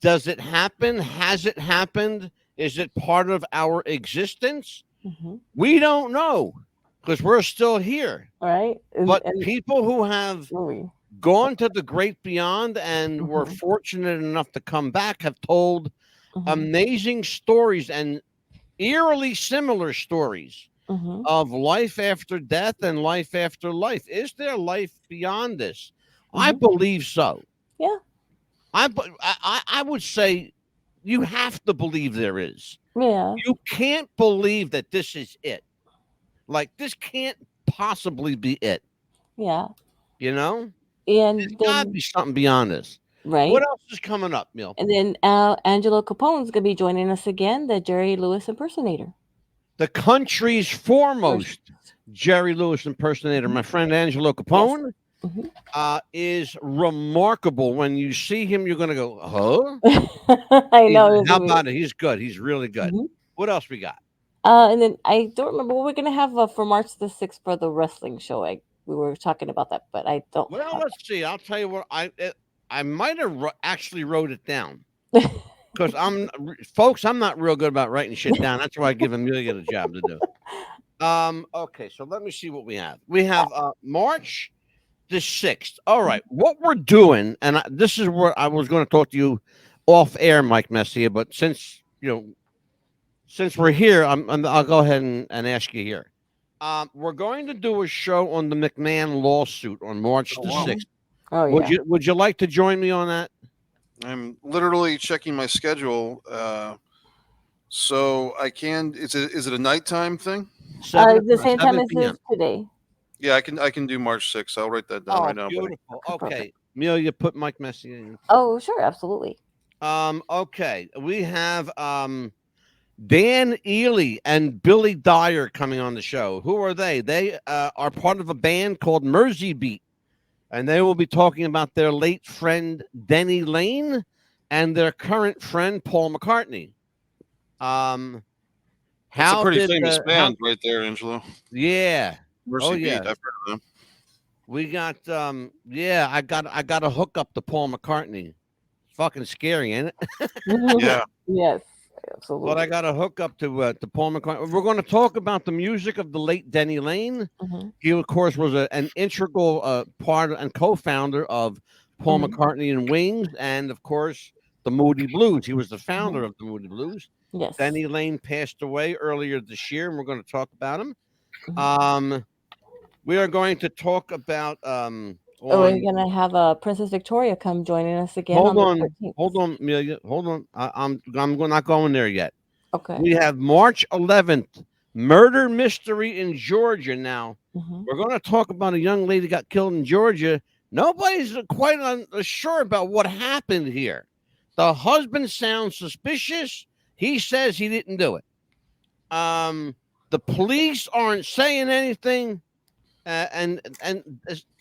Does it happen? Has it happened? Is it part of our existence? We don't know because we're still here. All right. But people who have gone to the great beyond and were fortunate enough to come back have told amazing stories and eerily similar stories of life after death and life after life. Is there life beyond this? I believe so. Yeah. I would say you have to believe there is. Yeah. You can't believe that this is it. Like, this can't possibly be it. Yeah. You know? And There's got to then, be something beyond this. right. What else is coming up, Neil? And then Angelo Capone's going to be joining us again, the Jerry Lewis impersonator. The country's foremost Jerry Lewis impersonator, my friend Angelo Capone, is remarkable. When you see him, you're going to go, huh? I know. How about it? He's good. He's really good. What else we got? And then I don't remember what we're going to have for March the 6th for the wrestling show. We were talking about that, but I don't. Well, let's see. I'll tell you what. I might have actually wrote it down. Because I'm not real good about writing shit down. That's why I give Amelia the job to do. Okay, so let me see what we have. We have March the 6th. All right, what we're doing, and this is where I was going to talk to you off air, Mike Messier, but since we're here, I'll go ahead and ask you here. We're going to do a show on the McMahon lawsuit on March the 6th. Oh, yeah. Would you like to join me on that? I'm literally checking my schedule, so I can. Is it a nighttime thing? The same time as this today. Yeah, I can do March 6th. I'll write that down right now. Beautiful. Okay, Amelia, put Mike Messier in. Oh, sure, absolutely. Okay, we have Dan Ely and Billy Dyer coming on the show. Who are they? They are part of a band called Mersey Beat. And they will be talking about their late friend, Denny Lane, and their current friend, Paul McCartney. That's a pretty famous band right there, Angelo. Yeah. Mersey Beat. I've heard of them. We got, I got a hook up to Paul McCartney. It's fucking scary, ain't it? Yeah. Yes. Absolutely. But I got a hook up to Paul McCartney. We're going to talk about the music of the late Denny Lane. He, of course, was an integral part and co-founder of Paul McCartney and Wings, and of course, the Moody Blues. He was the founder of the Moody Blues. Yes. Denny Lane passed away earlier this year, and we're going to talk about him. We are going to talk about. We're gonna have Princess Victoria come joining us again. Hold on, Amelia. Hold on. I'm not going there yet. Okay. We have March 11th, murder mystery in Georgia. Now we're going to talk about a young lady got killed in Georgia. Nobody's quite sure about what happened here. The husband sounds suspicious. He says he didn't do it. The police aren't saying anything, and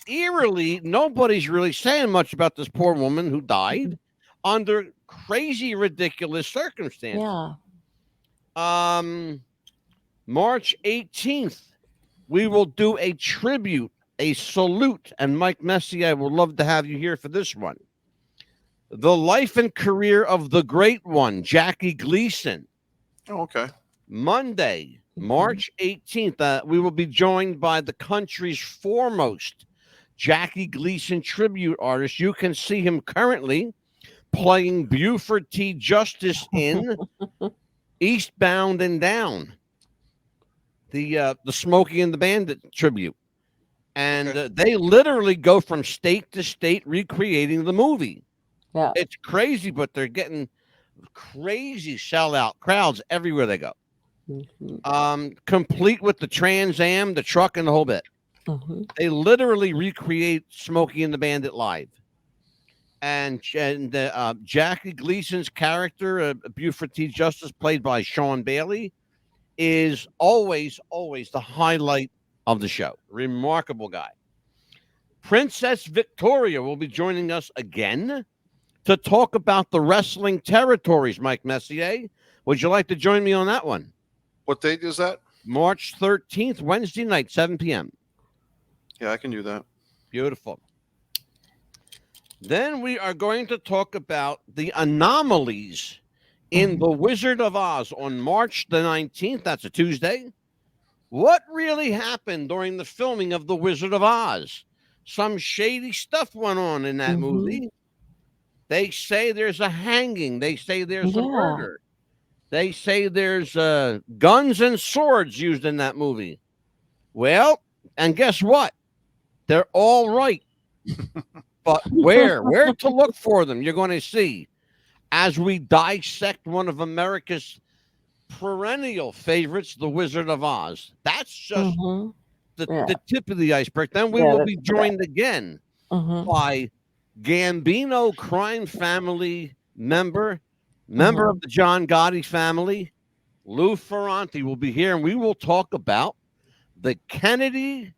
eerily, nobody's really saying much about this poor woman who died under crazy, ridiculous circumstances. Yeah. March 18th, we will do a tribute, a salute, and Mike Messier, I would love to have you here for this one. The life and career of the great one, Jackie Gleason. Oh, okay. Monday, March 18th, we will be joined by the country's foremost Jackie Gleason tribute artist. You can see him currently playing Buford T. Justice in Eastbound and Down, the Smokey and the Bandit tribute. And they literally go from state to state recreating the movie. Yeah. It's crazy, but they're getting crazy sellout crowds everywhere they go. Complete with the Trans Am, the truck, and the whole bit. They literally recreate Smokey and the Bandit live. And Jackie Gleason's character, Buford T. Justice, played by Sean Bailey, is always the highlight of the show. Remarkable guy. Princess Victoria will be joining us again to talk about the wrestling territories, Mike Messier. Would you like to join me on that one? What date is that? March 13th, Wednesday night, 7 p.m. Yeah, I can do that. Beautiful. Then we are going to talk about the anomalies in The Wizard of Oz on March the 19th. That's a Tuesday. What really happened during the filming of The Wizard of Oz? Some shady stuff went on in that movie They say there's a hanging. They say there's a Yeah. murder. They say there's guns and swords used in that movie. Well, and guess what? They're all right. But where to look for them? You're going to see as we dissect one of America's perennial favorites, The Wizard of Oz. That's just the tip of the iceberg. Then we will be joined again by Gambino crime family member of the John Gotti family. Lou Ferranti will be here, and we will talk about the Kennedy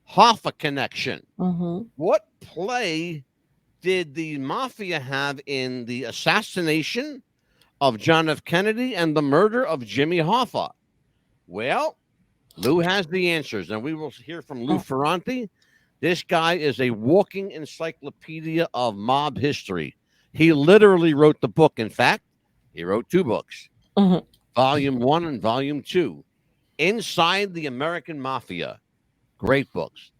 Hoffa connection. What play did the mafia have in the assassination of John F. Kennedy and the murder of Jimmy Hoffa? Well, Lou has the answers, and we will hear from Lou Ferranti. This guy is a walking encyclopedia of mob history. He literally wrote the book. In fact, he wrote 2 books, Volume 1 and Volume 2, Inside the American Mafia. Great books.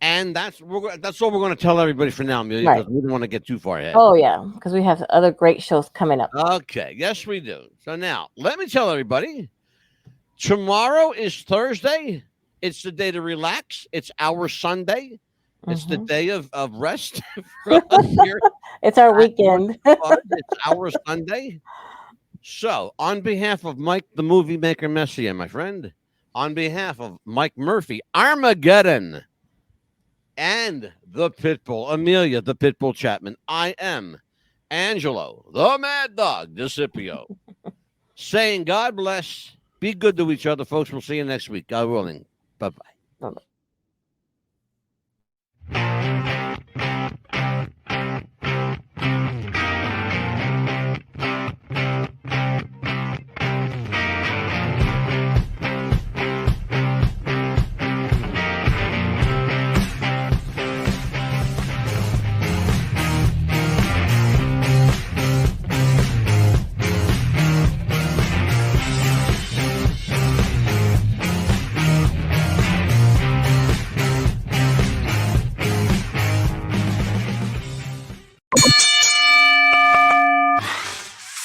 And that's all we're going to tell everybody for now, Amelia, because we don't want to get too far ahead. Oh, yeah, because we have other great shows coming up. Okay, yes, we do. So now, let me tell everybody, tomorrow is Thursday. It's the day to relax. It's our Sunday. It's the day of rest. It's our weekend. It's our Sunday. So, on behalf of Mike the Movie Maker Messier, my friend, on behalf of Mike Murphy, Armageddon, and the Pitbull, Amelia, the Pitbull Chapman, I am Angelo, the Mad Dog DeCipio, saying God bless. Be good to each other, folks. We'll see you next week. God willing. Bye-bye.